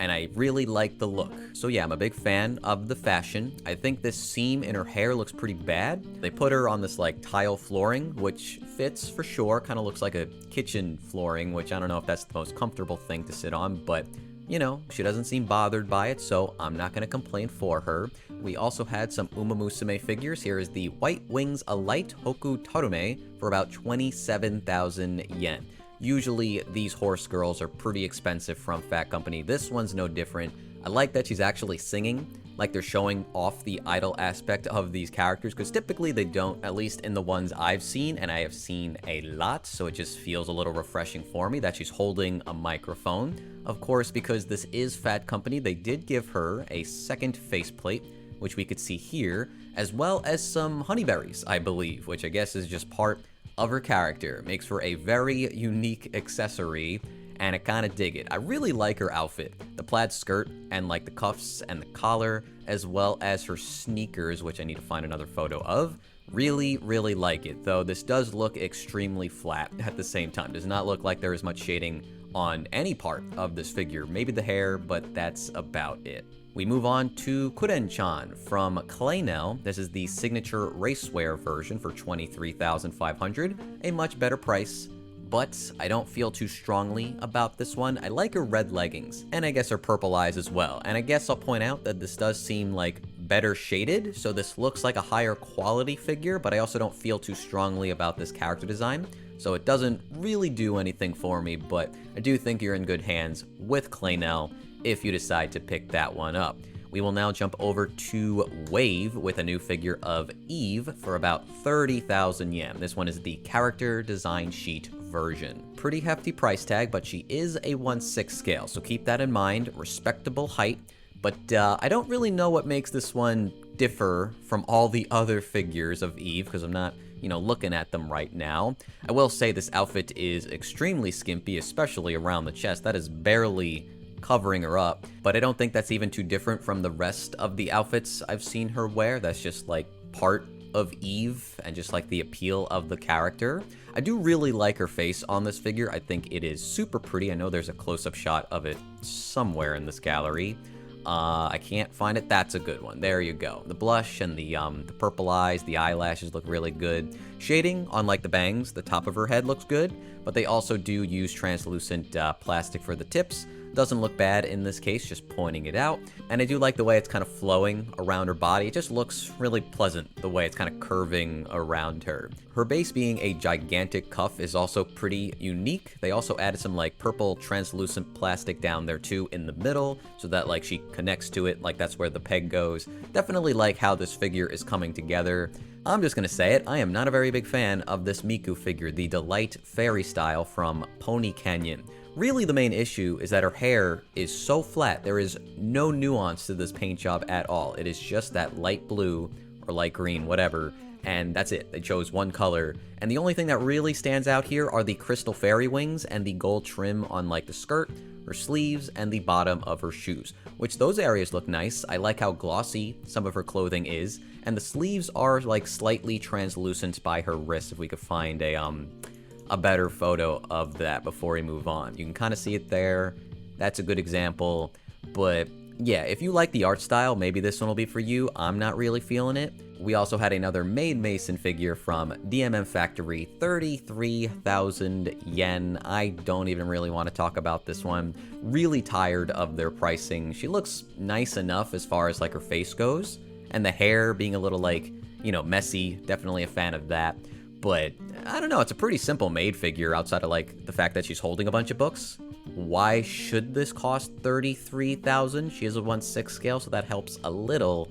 and I really like the look. So yeah, I'm a big fan of the fashion. I think this seam in her hair looks pretty bad. They put her on this like tile flooring, which fits for sure. Kind of looks like a kitchen flooring, which I don't know if that's the most comfortable thing to sit on, but you know, she doesn't seem bothered by it, so I'm not going to complain for her. We also had some Uma Musume figures. Here is the White Wings Alight Hoku Tarume for about 27,000 yen. Usually these horse girls are pretty expensive from Fat Company. This one's no different. I like that she's actually singing, like they're showing off the idol aspect of these characters, because typically they don't, at least in the ones I've seen, and I have seen a lot, so it just feels a little refreshing for me that she's holding a microphone. Of course, because this is Fat Company, they did give her a second faceplate, which we could see here, as well as some honeyberries, I believe, which I guess is just part of her character. Makes for a very unique accessory, and I kind of dig it. I really like her outfit. The plaid skirt and like the cuffs and the collar, as well as her sneakers, which I need to find another photo of. Really, really like it, though this does look extremely flat at the same time. Does not look like there is much shading on any part of this figure. Maybe the hair, but that's about it. We move on to Kuren-chan from Claynell. This is the signature racewear version for 23,500, a much better price, but I don't feel too strongly about this one. I like her red leggings, and I guess her purple eyes as well. And I guess I'll point out that this does seem like better shaded, so this looks like a higher quality figure, but I also don't feel too strongly about this character design. So it doesn't really do anything for me, but I do think you're in good hands with Claynell if you decide to pick that one up. We will now jump over to Wave with a new figure of Eve for about 30,000 yen. This one is the character design sheet version. Pretty hefty price tag, but she is a 1/6 scale, so keep that in mind. Respectable height, but I don't really know what makes this one differ from all the other figures of Eve, because I'm not, looking at them right now. I will say this outfit is extremely skimpy, especially around the chest. That is barely covering her up, but I don't think that's even too different from the rest of the outfits I've seen her wear. That's just like part of Eve and just like the appeal of the character. I do really like her face on this figure. I think it is super pretty. I know there's a close-up shot of it somewhere in this gallery. I can't find it. That's a good one. There you go. The blush and the purple eyes, the eyelashes look really good. Shading on like the bangs, the top of her head looks good, but they also do use translucent plastic for the tips. Doesn't look bad in this case, just pointing it out. And I do like the way it's kind of flowing around her body. It just looks really pleasant, the way it's kind of curving around her. Her base being a gigantic cuff is also pretty unique. They also added some like purple translucent plastic down there too in the middle, so that like she connects to it, like that's where the peg goes. Definitely like how this figure is coming together. I'm just gonna say it, I am not a very big fan of this Miku figure, the Delight Fairy style from Pony Canyon. Really, the main issue is that her hair is so flat. There is no nuance to this paint job at all. It is just that light blue or light green, whatever, and that's it. They chose one color. And the only thing that really stands out here are the crystal fairy wings and the gold trim on like the skirt, her sleeves, and the bottom of her shoes, which those areas look nice. I like how glossy some of her clothing is, and the sleeves are like slightly translucent by her wrist. If we could find a better photo of that before we move on. You can kind of see it there. That's a good example. But yeah, if you like the art style, maybe this one will be for you. I'm not really feeling it. We also had another Maid Mason figure from DMM Factory, 33,000 yen. I don't even really want to talk about this one. Really tired of their pricing. She looks nice enough as far as like her face goes, and the hair being a little like, messy. Definitely a fan of that. But I don't know, it's a pretty simple made figure outside of like the fact that she's holding a bunch of books. Why should this cost 33,000? She is a 1/6 scale, so that helps a little,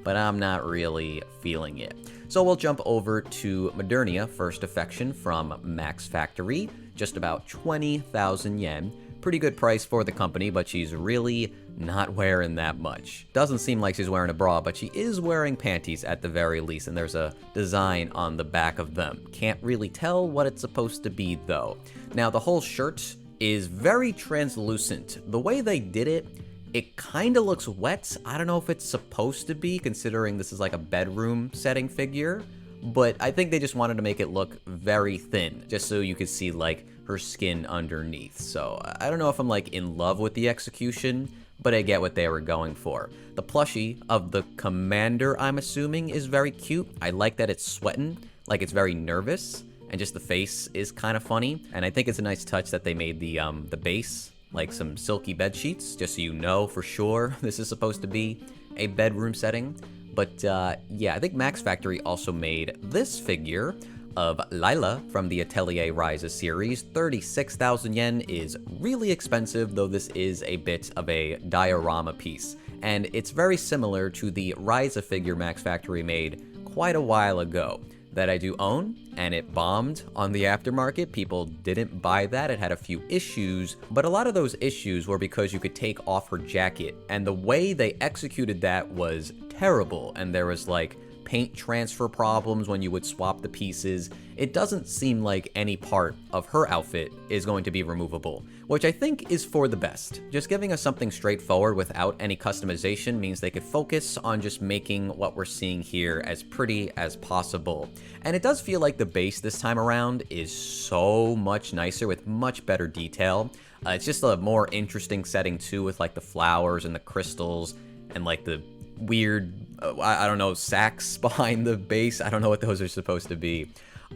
but I'm not really feeling it. So we'll jump over to Modernia First Affection from Max Factory, just about 20,000 yen. Pretty good price for the company, but she's really not wearing that much. Doesn't seem like she's wearing a bra, but she is wearing panties at the very least, and there's a design on the back of them. Can't really tell what it's supposed to be though. Now the whole shirt is very translucent. The way they did it, it kind of looks wet. I don't know if it's supposed to be, considering this is like a bedroom setting figure, but I think they just wanted to make it look very thin, just so you could see like her skin underneath. So I don't know if I'm like in love with the execution, but I get what they were going for. The plushie of the commander, I'm assuming, is very cute. I like that it's sweating, like it's very nervous, and just the face is kind of funny. And I think it's a nice touch that they made the base like some silky bed sheets, just so you know for sure this is supposed to be a bedroom setting. But yeah, I think Max Factory also made this figure of Lila from the Atelier Rises series. 36,000 yen is really expensive, though this is a bit of a diorama piece. And it's very similar to the Ryza figure Max Factory made quite a while ago that I do own, and it bombed on the aftermarket. People didn't buy that. It had a few issues, but a lot of those issues were because you could take off her jacket, and the way they executed that was terrible, and there was like paint transfer problems when you would swap the pieces. It doesn't seem like any part of her outfit is going to be removable, which I think is for the best. Just giving us something straightforward without any customization means they could focus on just making what we're seeing here as pretty as possible. And it does feel like the base this time around is so much nicer with much better detail. It's just a more interesting setting too, with like the flowers and the crystals and like the weird, I don't know, sacks behind the base. I don't know what those are supposed to be.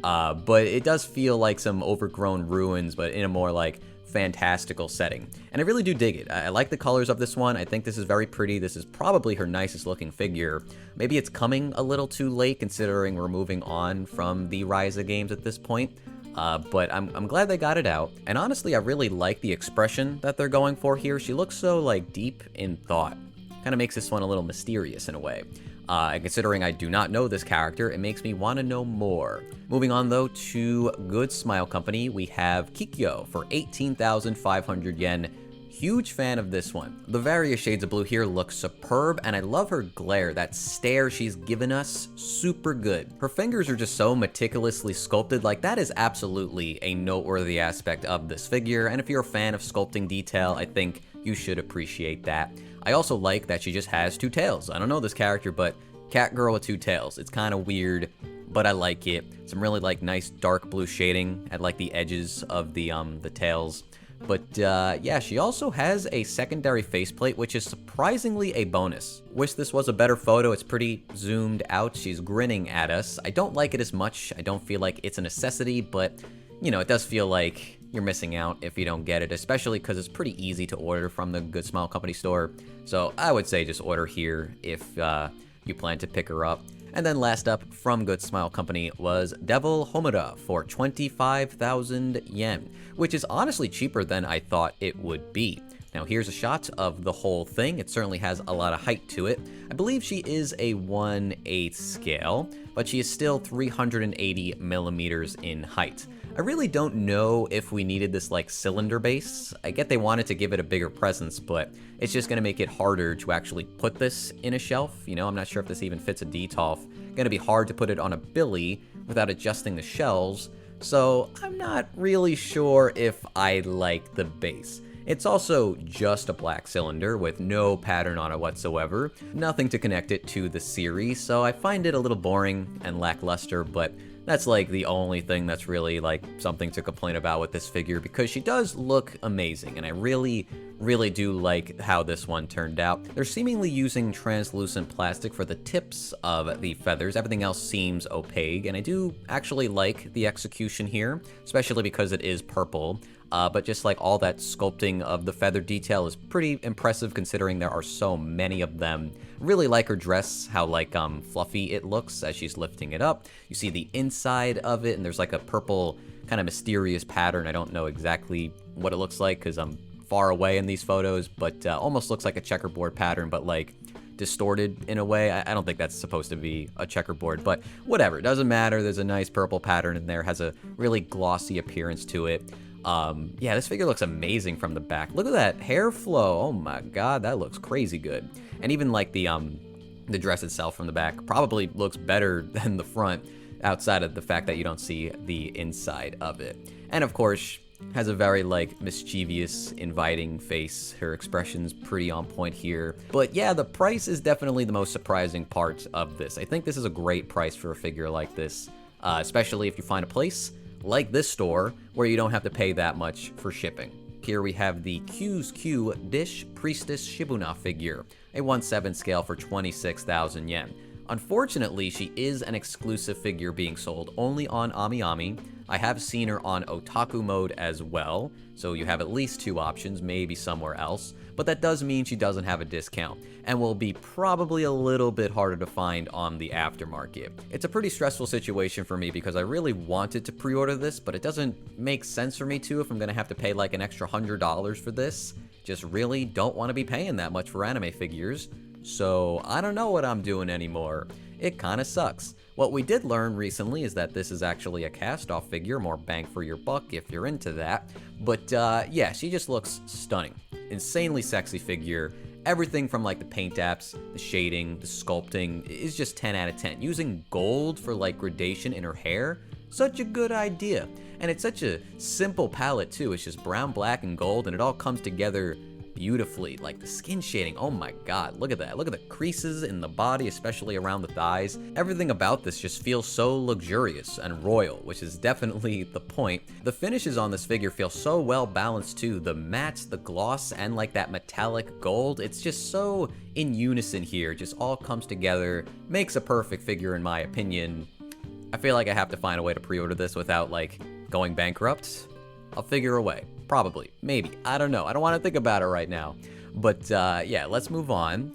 But it does feel like some overgrown ruins, but in a more like fantastical setting, and I really do dig it. I like the colors of this one. I think this is very pretty. This is probably her nicest looking figure. Maybe it's coming a little too late considering we're moving on from the Ryza games at this point. But I'm glad they got it out. And honestly, I really like the expression that they're going for here. She looks so like deep in thought. Kind of makes this one a little mysterious in a way. And considering I do not know this character, it makes me want to know more. Moving on though to Good Smile Company, we have Kikyo for 18,500 yen. Huge fan of this one. The various shades of blue here look superb, and I love her glare. That stare she's given us, super good. Her fingers are just so meticulously sculpted. Like, that is absolutely a noteworthy aspect of this figure, and if you're a fan of sculpting detail, I think you should appreciate that. I also like that she just has two tails. I don't know this character, but cat girl with two tails. It's kind of weird, but I like it. Some really like nice dark blue shading at like the edges of the tails. But yeah, she also has a secondary faceplate, which is surprisingly a bonus. Wish this was a better photo. It's pretty zoomed out. She's grinning at us. I don't like it as much. I don't feel like it's a necessity, but you know, it does feel like you're missing out if you don't get it, especially because it's pretty easy to order from the Good Smile Company store. So I would say just order here if you plan to pick her up. And then last up from Good Smile Company was Devil Homura for 25,000 yen, which is honestly cheaper than I thought it would be. Now here's a shot of the whole thing. It certainly has a lot of height to it. I believe she is a 1/8 scale, but she is still 380 millimeters in height. I really don't know if we needed this like cylinder base. I get they wanted to give it a bigger presence, but it's just gonna make it harder to actually put this in a shelf. You know, I'm not sure if this even fits a DTOF. Gonna be hard to put it on a billy without adjusting the shelves. So I'm not really sure if I like the base. It's also just a black cylinder with no pattern on it whatsoever. Nothing to connect it to the series, so I find it a little boring and lackluster, but that's like the only thing that's really like something to complain about with this figure, because she does look amazing, and I really do like how this one turned out. They're seemingly using translucent plastic for the tips of the feathers. Everything else seems opaque, and I do actually like the execution here, especially because it is purple. But just like all that sculpting of the feather detail is pretty impressive considering there are so many of them. Really like her dress, how like fluffy it looks as she's lifting it up. You see the inside of it, and there's like a purple kind of mysterious pattern. I don't know exactly what it looks like because I'm far away in these photos, but almost looks like a checkerboard pattern, but like distorted in a way. I don't think that's supposed to be a checkerboard, but whatever, it doesn't matter. There's a nice purple pattern in there, has a really glossy appearance to it. Yeah, this figure looks amazing from the back. Look at that hair flow. Oh my god, that looks crazy good. And even like the dress itself from the back probably looks better than the front, outside of the fact that you don't see the inside of it. And of course, has a very like mischievous, inviting face. Her expression's pretty on point here. But yeah, the price is definitely the most surprising part of this. I think this is a great price for a figure like this, especially if you find a place like this store where you don't have to pay that much for shipping. Here we have the Q's Q Dish Priestess Shibuna figure, a 1/7 scale for 26,000 yen. Unfortunately, she is an exclusive figure being sold only on AmiAmi. I have seen her on Otaku mode as well, so you have at least two options, maybe somewhere else, but that does mean she doesn't have a discount, and will be probably a little bit harder to find on the aftermarket. It's a pretty stressful situation for me because I really wanted to pre-order this, but it doesn't make sense for me to if I'm gonna have to pay like an extra $100 for this. Just really don't want to be paying that much for anime figures, so I don't know what I'm doing anymore. It kinda sucks. What we did learn recently is that this is actually a cast-off figure, more bang for your buck if you're into that. But yeah, she just looks stunning. Insanely sexy figure. Everything from like the paint apps, the shading, the sculpting is just 10 out of 10. Using gold for like gradation in her hair, such a good idea. And it's such a simple palette too. It's just brown, black, and gold, and it all comes together beautifully. Like the skin shading, oh my god, look at that. Look at the creases in the body, especially around the thighs. Everything about this just feels so luxurious and royal, which is definitely the point. The finishes on this figure feel so well balanced too. The matte, the gloss, and like that metallic gold, it's just so in unison here. Just all comes together, makes a perfect figure in my opinion. I feel like I have to find a way to pre-order this without like going bankrupt. I'll figure a way. Probably. Maybe. I don't know. I don't want to think about it right now. But yeah, let's move on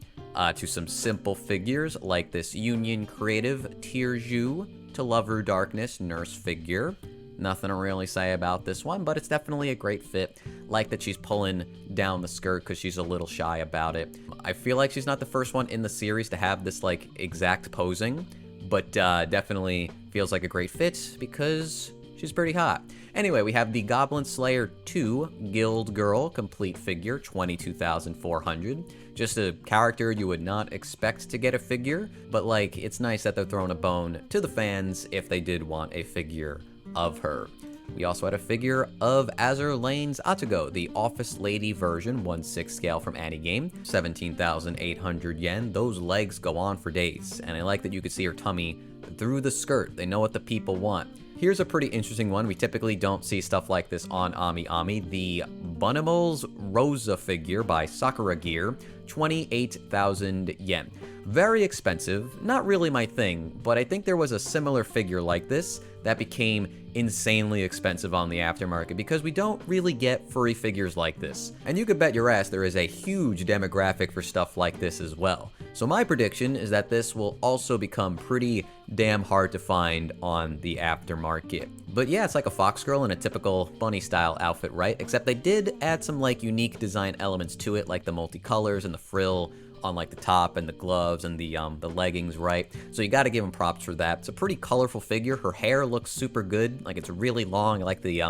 to some simple figures like this Union Creative Tirju to Lover Darkness nurse figure. Nothing to really say about this one, but it's definitely a great fit. Like that she's pulling down the skirt because she's a little shy about it. I feel like she's not the first one in the series to have this like exact posing, but definitely feels like a great fit because she's pretty hot. Anyway, we have the Goblin Slayer 2 Guild Girl complete figure, 22,400. Just a character you would not expect to get a figure, but like it's nice that they're throwing a bone to the fans if they did want a figure of her. We also had a figure of Azur Lane's Atago, the Office Lady version, 1/6 scale from Anigame, 17,800 yen. Those legs go on for days, and I like that you could see her tummy through the skirt. They know what the people want. Here's a pretty interesting one. We typically don't see stuff like this on Ami Ami. The Bunimals Rosa figure by Sakura Gear, 28,000 yen. Very expensive, not really my thing, but I think there was a similar figure like this that became insanely expensive on the aftermarket because we don't really get furry figures like this. And you could bet your ass there is a huge demographic for stuff like this as well. So my prediction is that this will also become pretty damn hard to find on the aftermarket. But yeah, it's like a fox girl in a typical bunny style outfit, right? Except they did add some like unique design elements to it, like the multicolors and the frill on like the top and the gloves and the leggings, right? So you got to give them props for that. It's a pretty colorful figure. Her hair looks super good. Like it's really long. I like the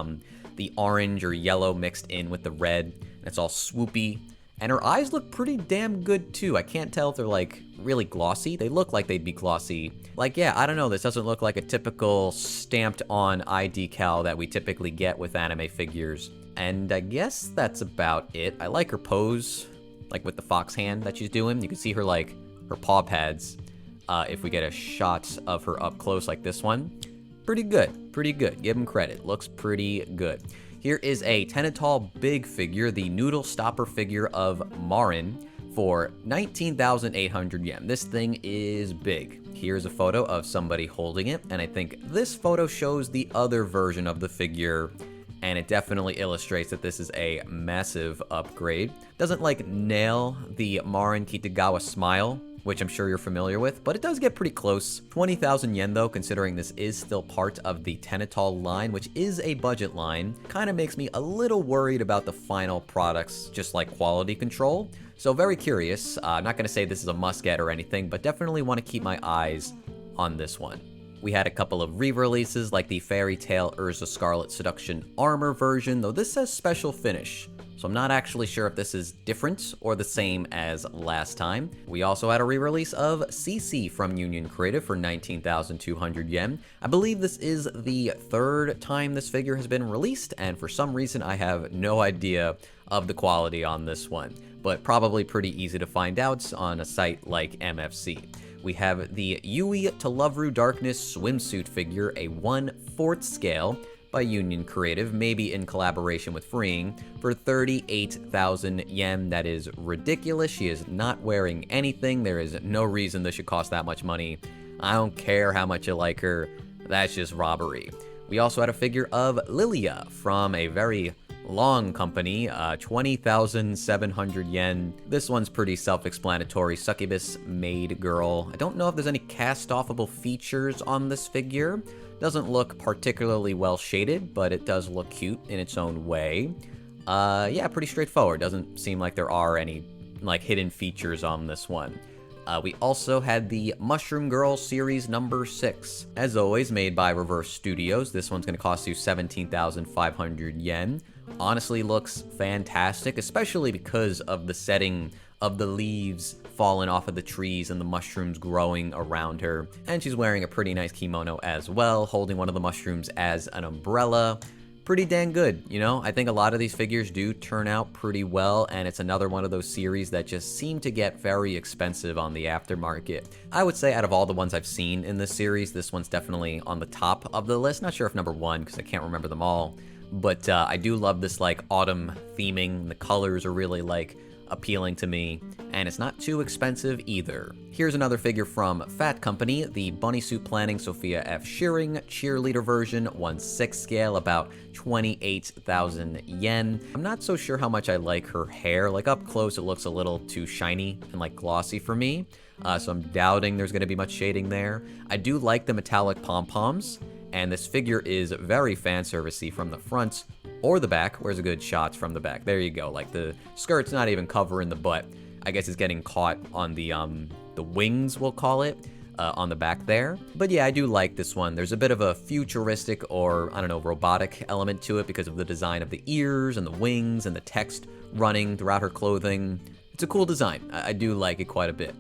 orange or yellow mixed in with the red. It's all swoopy. And her eyes look pretty damn good too. I can't tell if they're like really glossy. They look like they'd be glossy. Like, yeah, I don't know. This doesn't look like a typical stamped on eye decal that we typically get with anime figures. And I guess that's about it. I like her pose, like with the fox hand that she's doing. You can see her like her paw pads if we get a shot of her up close like this one. Pretty good, pretty good. Give him credit. Looks pretty good. Here is a Tennital Big figure, the Noodle Stopper figure of Marin for 19,800 yen. This thing is big. Here's a photo of somebody holding it, and I think this photo shows the other version of the figure, and it definitely illustrates that this is a massive upgrade. Doesn't like nail the Marin Kitagawa smile, which I'm sure you're familiar with, but it does get pretty close. 20,000 yen though, considering this is still part of the Tennital line, which is a budget line, kind of makes me a little worried about the final products, just like quality control. So very curious. I'm not going to say this is a must get or anything, but definitely want to keep my eyes on this one. We had a couple of re-releases like the Fairy Tail Urza Scarlet Seduction Armor version, though this says special finish. So I'm not actually sure if this is different or the same as last time. We also had a re-release of CC from Union Creative for 19,200 yen. I believe this is the third time this figure has been released, and for some reason I have no idea of the quality on this one, but probably pretty easy to find out on a site like MFC. We have the Yui to Loveru Darkness swimsuit figure, a 1/4 scale, by Union Creative, maybe in collaboration with Freeing, for 38,000 yen. That is ridiculous. She is not wearing anything. There is no reason this should cost that much money. I don't care how much you like her. That's just robbery. We also had a figure of Lilia from a very long company, 20,700 yen. This one's pretty self-explanatory. Succubus maid girl. I don't know if there's any cast-offable features on this figure. Doesn't look particularly well shaded, but it does look cute in its own way. Yeah, pretty straightforward. Doesn't seem like there are any like hidden features on this one. We also had the Mushroom Girl Series number 6. As always, made by Reverse Studios. This one's going to cost you 17,500 yen. Honestly looks fantastic, especially because of the setting of the leaves falling off of the trees and the mushrooms growing around her. And she's wearing a pretty nice kimono as well, holding one of the mushrooms as an umbrella. Pretty dang good, you know? I think a lot of these figures do turn out pretty well, and it's another one of those series that just seem to get very expensive on the aftermarket. I would say out of all the ones I've seen in this series, this one's definitely on the top of the list. Not sure if number 1, because I can't remember them all. But I do love this like autumn theming. The colors are really like appealing to me, and it's not too expensive either. Here's another figure from Fat Company, the Bunny Suit Planning Sophia F. Shearing cheerleader version, 1/6 scale, about 28,000 yen. I'm not so sure how much I like her hair. Like up close it looks a little too shiny and like glossy for me, so I'm doubting there's going to be much shading there. I do like the metallic pom-poms, and this figure is very fan servicey from the front or the back. Where's a good shot from the back? There you go. Like the skirt's not even covering the butt. I guess it's getting caught on the wings, we'll call it, on the back there. But yeah, I do like this one. There's a bit of a futuristic or, I don't know, robotic element to it because of the design of the ears and the wings and the text running throughout her clothing. It's a cool design. I do like it quite a bit.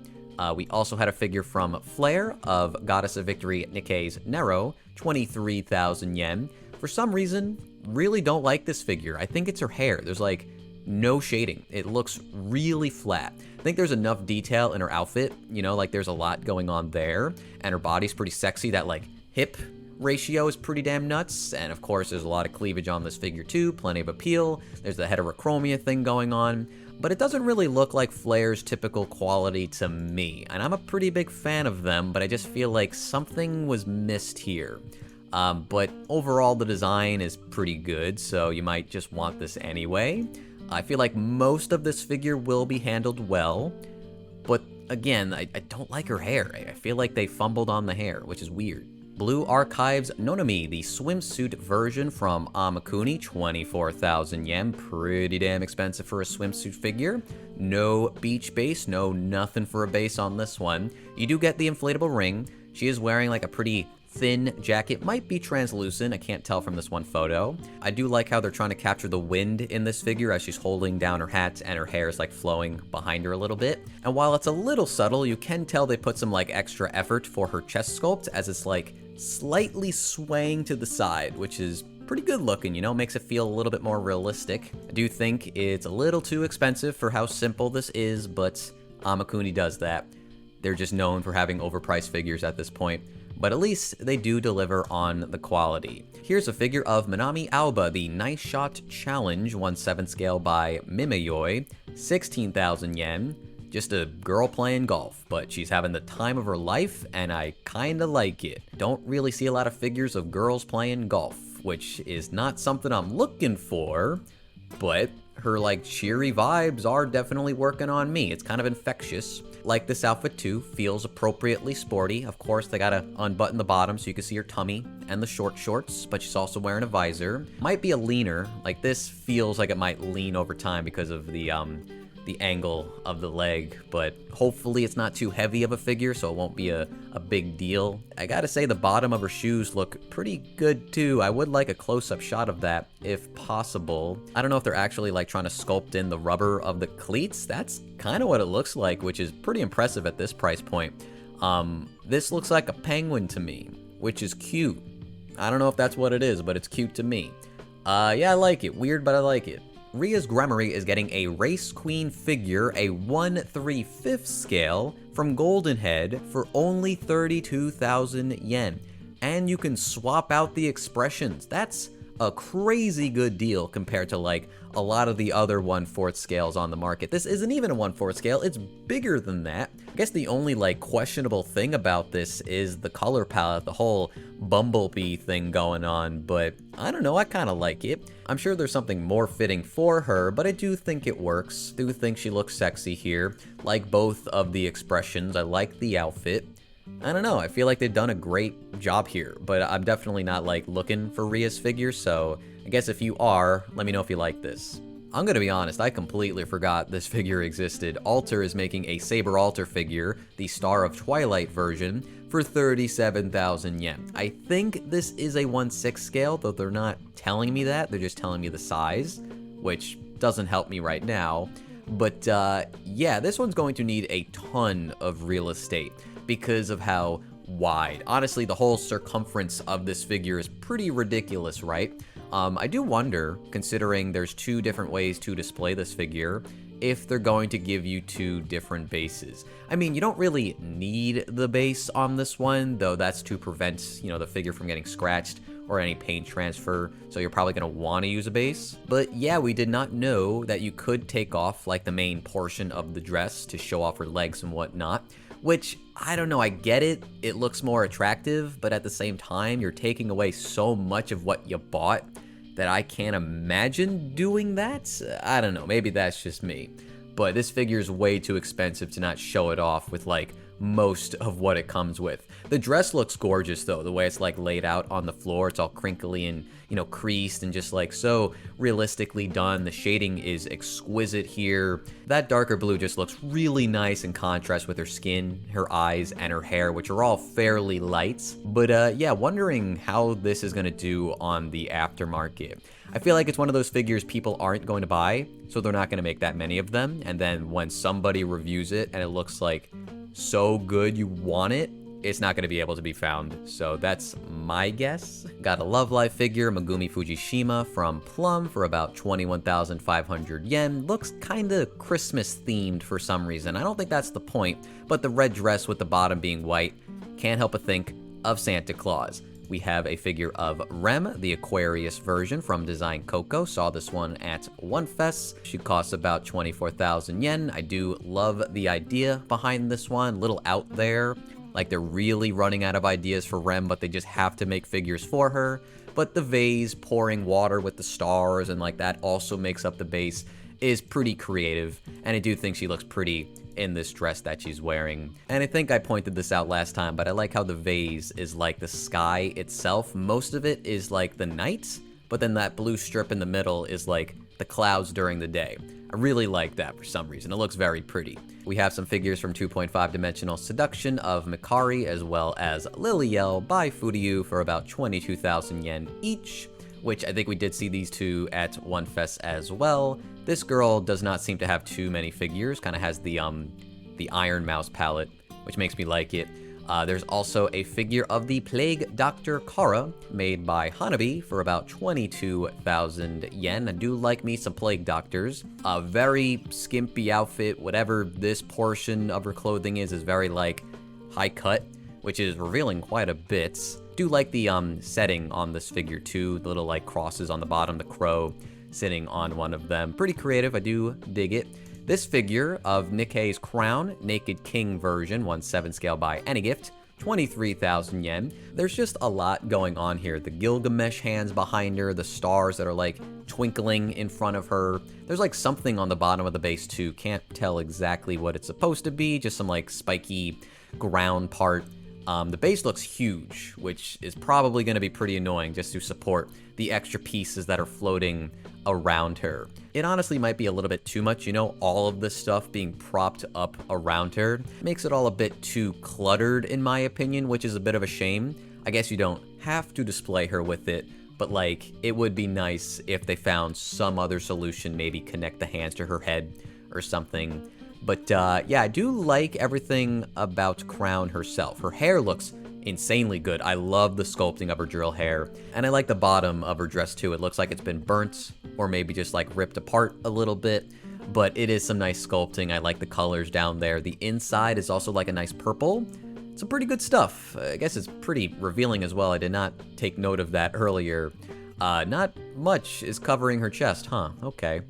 We also had a figure from Flare of Goddess of Victory Nikkei's Nero, 23,000 yen. For some reason, really don't like this figure. I think it's her hair. There's like no shading. It looks really flat. I think there's enough detail in her outfit, you know, like there's a lot going on there, and her body's pretty sexy. That like hip ratio is pretty damn nuts, and of course there's a lot of cleavage on this figure too, plenty of appeal. There's the heterochromia thing going on, but it doesn't really look like Flare's typical quality to me, and I'm a pretty big fan of them, but I just feel like something was missed here. But overall the design is pretty good, so you might just want this anyway. I feel like most of this figure will be handled well, but again, I don't like her hair. I feel like they fumbled on the hair, which is weird. Blue Archives Nonami, the swimsuit version from Amakuni, 24,000 yen. Pretty damn expensive for a swimsuit figure. No beach base, no nothing for a base on this one. You do get the inflatable ring. She is wearing like a pretty thin jacket, might be translucent, I can't tell from this one photo. I do like how they're trying to capture the wind in this figure as she's holding down her hat and her hair is like flowing behind her a little bit. And while it's a little subtle, you can tell they put some like extra effort for her chest sculpt as it's like slightly swaying to the side, which is pretty good looking, you know, makes it feel a little bit more realistic. I do think it's a little too expensive for how simple this is, but Amakuni does that. They're just known for having overpriced figures at this point. But at least they do deliver on the quality. Here's a figure of Minami Aoba, the Nice Shot Challenge, 1/7 scale by Mimayoi, 16,000 yen. Just a girl playing golf, but she's having the time of her life, and I kinda like it. Don't really see a lot of figures of girls playing golf, which is not something I'm looking for, but her like cheery vibes are definitely working on me. It's kind of infectious. Like this outfit too, feels appropriately sporty. Of course, they gotta unbutton the bottom so you can see her tummy and the short shorts, but she's also wearing a visor. Might be a leaner, like this feels like it might lean over time because of the angle of the leg, but hopefully it's not too heavy of a figure, so it won't be a big deal. I gotta say the bottom of her shoes look pretty good too. I would like a close-up shot of that if possible. I don't know if they're actually like trying to sculpt in the rubber of the cleats. That's kind of what it looks like, which is pretty impressive at this price point. This looks like a penguin to me, which is cute. I don't know if that's what it is, but it's cute to me. Yeah, I like it. Weird, but I like it. Ria's Gremory is getting a Race Queen figure, a 1/3/5 scale, from Golden Head for only 32,000 yen. And you can swap out the expressions. That's a crazy good deal compared to like a lot of the other 1/4 scales on the market. This isn't even a 1/4 scale, it's bigger than that. I guess the only like questionable thing about this is the color palette, the whole bumblebee thing going on, but I don't know, I kind of like it. I'm sure there's something more fitting for her, but I do think it works. I do think she looks sexy here. Like both of the expressions, I like the outfit. I don't know, I feel like they've done a great job here, but I'm definitely not like looking for Ria's figure, so I guess if you are, let me know if you like this. I'm gonna be honest, I completely forgot this figure existed. Alter is making a Saber Alter figure, the Star of Twilight version, for 37,000 yen. I think this is a 1/6 scale, though they're not telling me that, they're just telling me the size, which doesn't help me right now. But yeah, this one's going to need a ton of real estate because of how wide. Honestly, the whole circumference of this figure is pretty ridiculous, right? I do wonder, considering there's two different ways to display this figure, if they're going to give you two different bases. I mean, you don't really need the base on this one, though that's to prevent, you know, the figure from getting scratched or any paint transfer, so you're probably going to want to use a base. But yeah, we did not know that you could take off like the main portion of the dress to show off her legs and whatnot, which, I don't know, I get it. It looks more attractive, but at the same time, you're taking away so much of what you bought that I can't imagine doing that. I don't know, maybe that's just me. But this figure is way too expensive to not show it off with like most of what it comes with. The dress looks gorgeous though, the way it's like laid out on the floor. It's all crinkly and, you know, creased and just like so realistically done. The shading is exquisite here. That darker blue just looks really nice in contrast with her skin, her eyes, and her hair, which are all fairly light. But yeah, wondering how this is gonna do on the aftermarket. I feel like it's one of those figures people aren't going to buy, so they're not going to make that many of them, and then when somebody reviews it and it looks like so good you want it, it's not going to be able to be found. So that's my guess. Got a Love Life figure, Megumi Fujishima from Plum for about 21,500 yen. Looks kinda Christmas themed for some reason. I don't think that's the point, but the red dress with the bottom being white, can't help but think of Santa Claus. We have a figure of Rem, the Aquarius version from Design Coco. Saw this one at One Fest. She costs about 24,000 yen. I do love the idea behind this one. A little out there. Like they're really running out of ideas for Rem, but they just have to make figures for her. But the vase pouring water with the stars and like that also makes up the base is pretty creative. And I do think she looks pretty in this dress that she's wearing. And I think I pointed this out last time, but I like how the vase is like the sky itself. Most of it is like the night, but then that blue strip in the middle is like the clouds during the day. I really like that for some reason. It looks very pretty. We have some figures from 2.5 Dimensional Seduction of Mikari as well as Liliel by Fudiyu for about 22,000 yen each, which I think we did see these two at One Fest as well. This girl does not seem to have too many figures, kind of has the Iron Mouse palette, which makes me like it. There's also a figure of the Plague Dr. Kara, made by Hanabi for about 22,000 yen. I do like me some Plague Doctors. A very skimpy outfit, whatever this portion of her clothing is very like high cut, which is revealing quite a bit. Do like the setting on this figure too, the little like crosses on the bottom, the crow sitting on one of them. Pretty creative, I do dig it. This figure of Nikkei's Crown, Naked King version, 1/7 scale by Anygift, 23,000 yen. There's just a lot going on here. The Gilgamesh hands behind her, the stars that are like twinkling in front of her. There's like something on the bottom of the base too. Can't tell exactly what it's supposed to be, just some like spiky ground part. The base looks huge, which is probably going to be pretty annoying just to support the extra pieces that are floating around her. It honestly might be a little bit too much, you know, all of this stuff being propped up around her. Makes it all a bit too cluttered in my opinion, which is a bit of a shame. I guess you don't have to display her with it, but like, it would be nice if they found some other solution, maybe connect the hands to her head or something. But yeah, I do like everything about Crown herself. Her hair looks insanely good. I love the sculpting of her drill hair. And I like the bottom of her dress too. It looks like it's been burnt or maybe just like ripped apart a little bit. But it is some nice sculpting. I like the colors down there. The inside is also like a nice purple. Some pretty good stuff. I guess it's pretty revealing as well. I did not take note of that earlier. Not much is covering her chest, huh? Okay.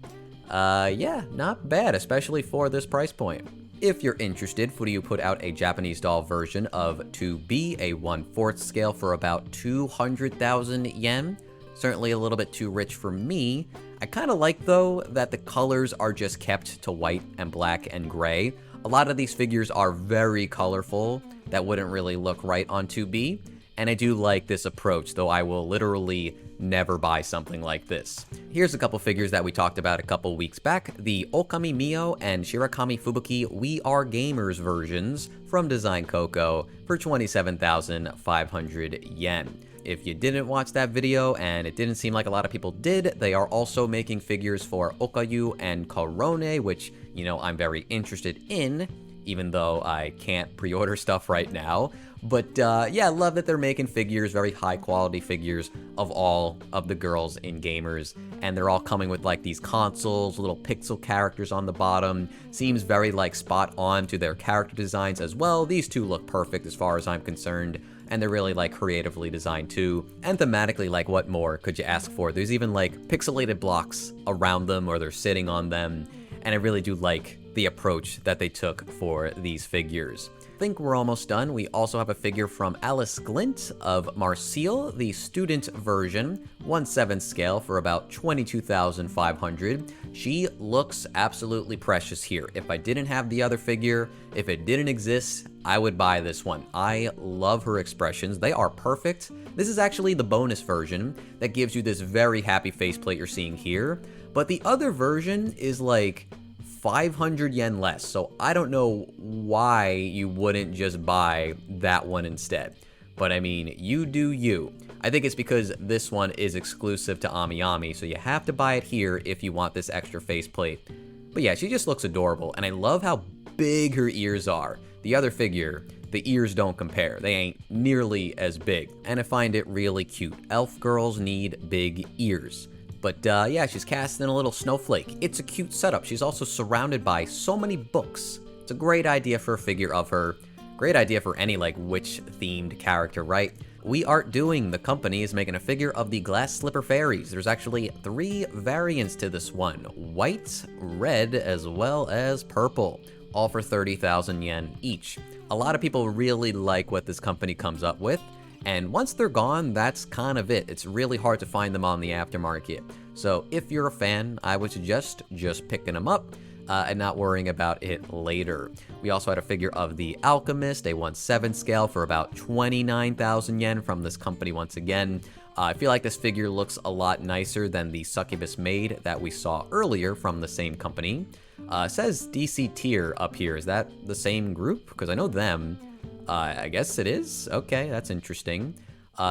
Yeah, not bad, especially for this price point. If you're interested, Fudiyu put out a Japanese doll version of 2B, a 1/4 scale for about 200,000 yen. Certainly a little bit too rich for me. I kind of like, though, that the colors are just kept to white and black and gray. A lot of these figures are very colorful. That wouldn't really look right on 2B. And I do like this approach, though I will literally never buy something like this. Here's a couple figures that we talked about a couple weeks back, the Okami Mio and Shirakami Fubuki We Are Gamers versions from Design Coco for 27,500 yen. If you didn't watch that video, and it didn't seem like a lot of people did, they are also making figures for Okayu and Korone, which, you know, I'm very interested in, even though I can't pre-order stuff right now. But yeah, I love that they're making figures, very high quality figures of all of the girls in Gamers. And they're all coming with like these consoles, little pixel characters on the bottom. Seems very like spot on to their character designs as well. These two look perfect as far as I'm concerned. and they're really like creatively designed too. And thematically, like what more could you ask for? There's even like pixelated blocks around them, or they're sitting on them. And I really do like the approach that they took for these figures. I think we're almost done. We also have a figure from Alice Glint of Marseille, the student version, 1/7 scale for about 22,500. She looks absolutely precious here. If I didn't have the other figure, if it didn't exist, I would buy this one. I love her expressions. They are perfect. This is actually the bonus version that gives you this very happy faceplate you're seeing here, but the other version is like 500 yen less, so I don't know why you wouldn't just buy that one instead. But I mean, you do you. I think it's because this one is exclusive to AmiAmi, so you have to buy it here if you want this extra faceplate. But yeah, she just looks adorable, and I love how big her ears are. The other figure, the ears don't compare. They ain't nearly as big, and I find it really cute. Elf girls need big ears. But yeah, she's cast in a little snowflake. It's a cute setup. She's also surrounded by so many books. It's a great idea for a figure of her. Great idea for any like witch-themed character, right? We Aren't Doing, the company, is making a figure of the Glass Slipper Fairies. There's actually 3 variants to this one. White, red, as well as purple. All for 30,000 yen each. A lot of people really like what this company comes up with. And once they're gone, that's kind of it. It's really hard to find them on the aftermarket. So if you're a fan, I would suggest just picking them up and not worrying about it later. We also had a figure of the Alchemist, a 1/7 scale for about 29,000 yen from this company once again. I feel like this figure looks a lot nicer than the Succubus Maid that we saw earlier from the same company. It says DC Tier up here. Is that the same group? Because I know them. I guess it is. Okay, that's interesting.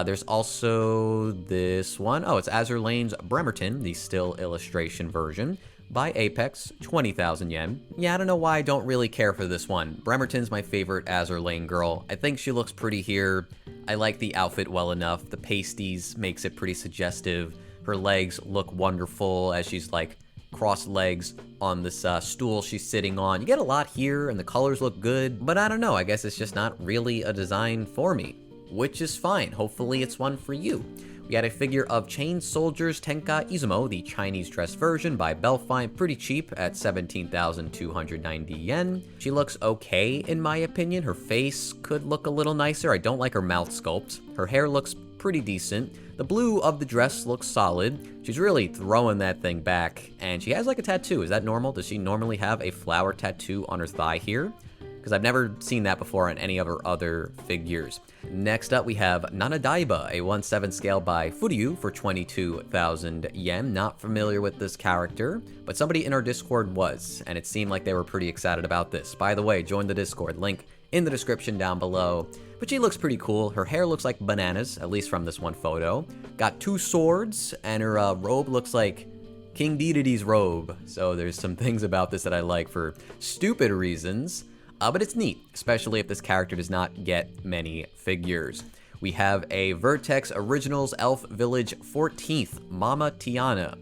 There's also this one. Oh, it's Azur Lane's Bremerton, the still illustration version, by Apex, 20,000 yen. Yeah, I don't know why I don't really care for this one. Bremerton's my favorite Azur Lane girl. I think she looks pretty here. I like the outfit well enough. The pasties makes it pretty suggestive. Her legs look wonderful as she's like crossed legs on this stool she's sitting on. You get a lot here, and the colors look good, but I don't know, I guess it's just not really a design for me, which is fine. Hopefully it's one for you. We had a figure of Chain Soldiers Tenka Izumo, the Chinese dress version by Belfine, pretty cheap at 17,290 yen. She looks okay in my opinion. Her face could look a little nicer. I don't like her mouth sculpt. Her hair looks pretty decent. The blue of the dress looks solid. She's really throwing that thing back, and she has like a tattoo. Is that normal? Does she normally have a flower tattoo on her thigh here? Because I've never seen that before on any of her other figures. Next up, we have Nanadaiba, a 1/7 scale by Furyu for 22,000 yen. Not familiar with this character, but somebody in our Discord was, and it seemed like they were pretty excited about this. By the way, join the Discord, link in the description down below. But she looks pretty cool. Her hair looks like bananas, at least from this one photo. Got 2 swords, and her robe looks like King Dedede's robe. So there's some things about this that I like for stupid reasons. But it's neat, especially if this character does not get many figures. We have a Vertex Originals Elf Village 14th Mama Tiana,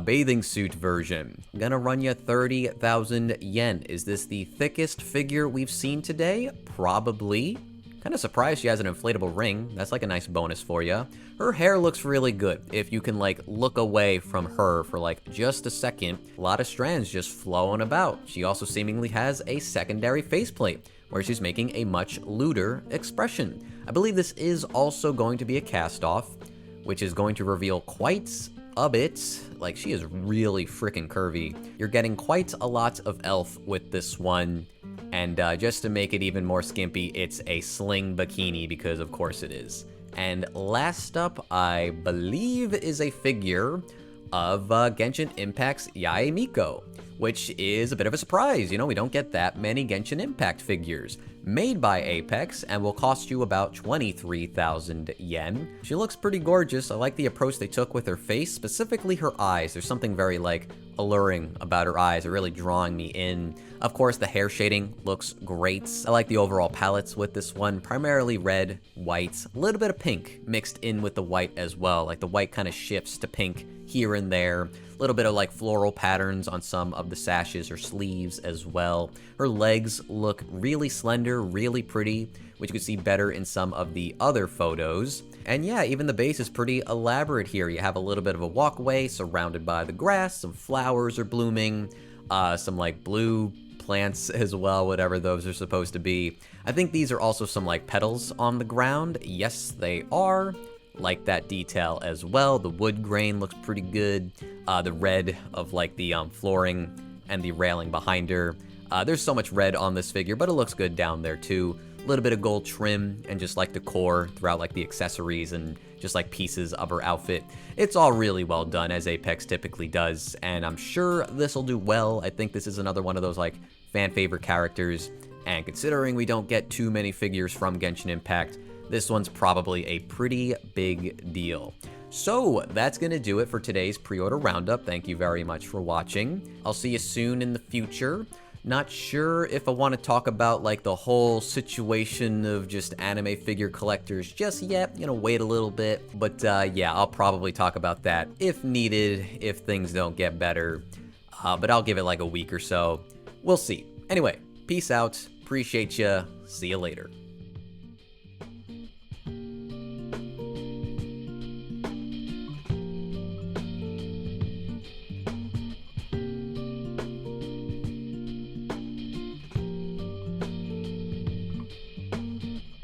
bathing suit version. Gonna run you 30,000 yen. Is this the thickest figure we've seen today? Probably. Kind of surprised she has an inflatable ring. That's like a nice bonus for you. Her hair looks really good. If you can like look away from her for like just a second, a lot of strands just flowing about. She also seemingly has a secondary faceplate where she's making a much lewder expression. I believe this is also going to be a cast off, which is going to reveal quite a bit. Like, she is really freaking curvy. You're getting quite a lot of elf with this one. And just to make it even more skimpy, it's a sling bikini, because of course it is. And last up, I believe, is a figure of Genshin Impact's Yae Miko, which is a bit of a surprise. You know, we don't get that many Genshin Impact figures. Made by Apex and will cost you about 23,000 yen. She looks pretty gorgeous. I like the approach they took with her face, specifically her eyes. There's something very like alluring about her eyes. They're really drawing me in. Of course, the hair shading looks great. I like the overall palettes with this one, primarily red, white, a little bit of pink mixed in with the white as well. Like the white kind of shifts to pink here and there. little bit of like floral patterns on some of the sashes or sleeves as well. Her legs look really slender, really pretty, which you can see better in some of the other photos. And yeah, even the base is pretty elaborate here. You have a little bit of a walkway surrounded by the grass, some flowers are blooming, some like blue plants as well, whatever those are supposed to be. I think these are also some like petals on the ground. Yes, they are. Like that detail as well. The wood grain looks pretty good. The red of like the flooring and the railing behind her. There's so much red on this figure, but it looks good down there too. A little bit of gold trim and just like decor throughout like the accessories and just like pieces of her outfit. It's all really well done, as Apex typically does, and I'm sure this will do well. I think this is another one of those like fan favorite characters, and considering we don't get too many figures from Genshin Impact, this one's probably a pretty big deal. So that's gonna do it for today's pre-order roundup. Thank you very much for watching. I'll see you soon in the future. Not sure if I want to talk about like the whole situation of just anime figure collectors just yet. Gonna wait a little bit, but yeah, I'll probably talk about that if needed, if things don't get better. But I'll give it like a week or so. We'll see. Anyway, peace out. Appreciate ya. See you later.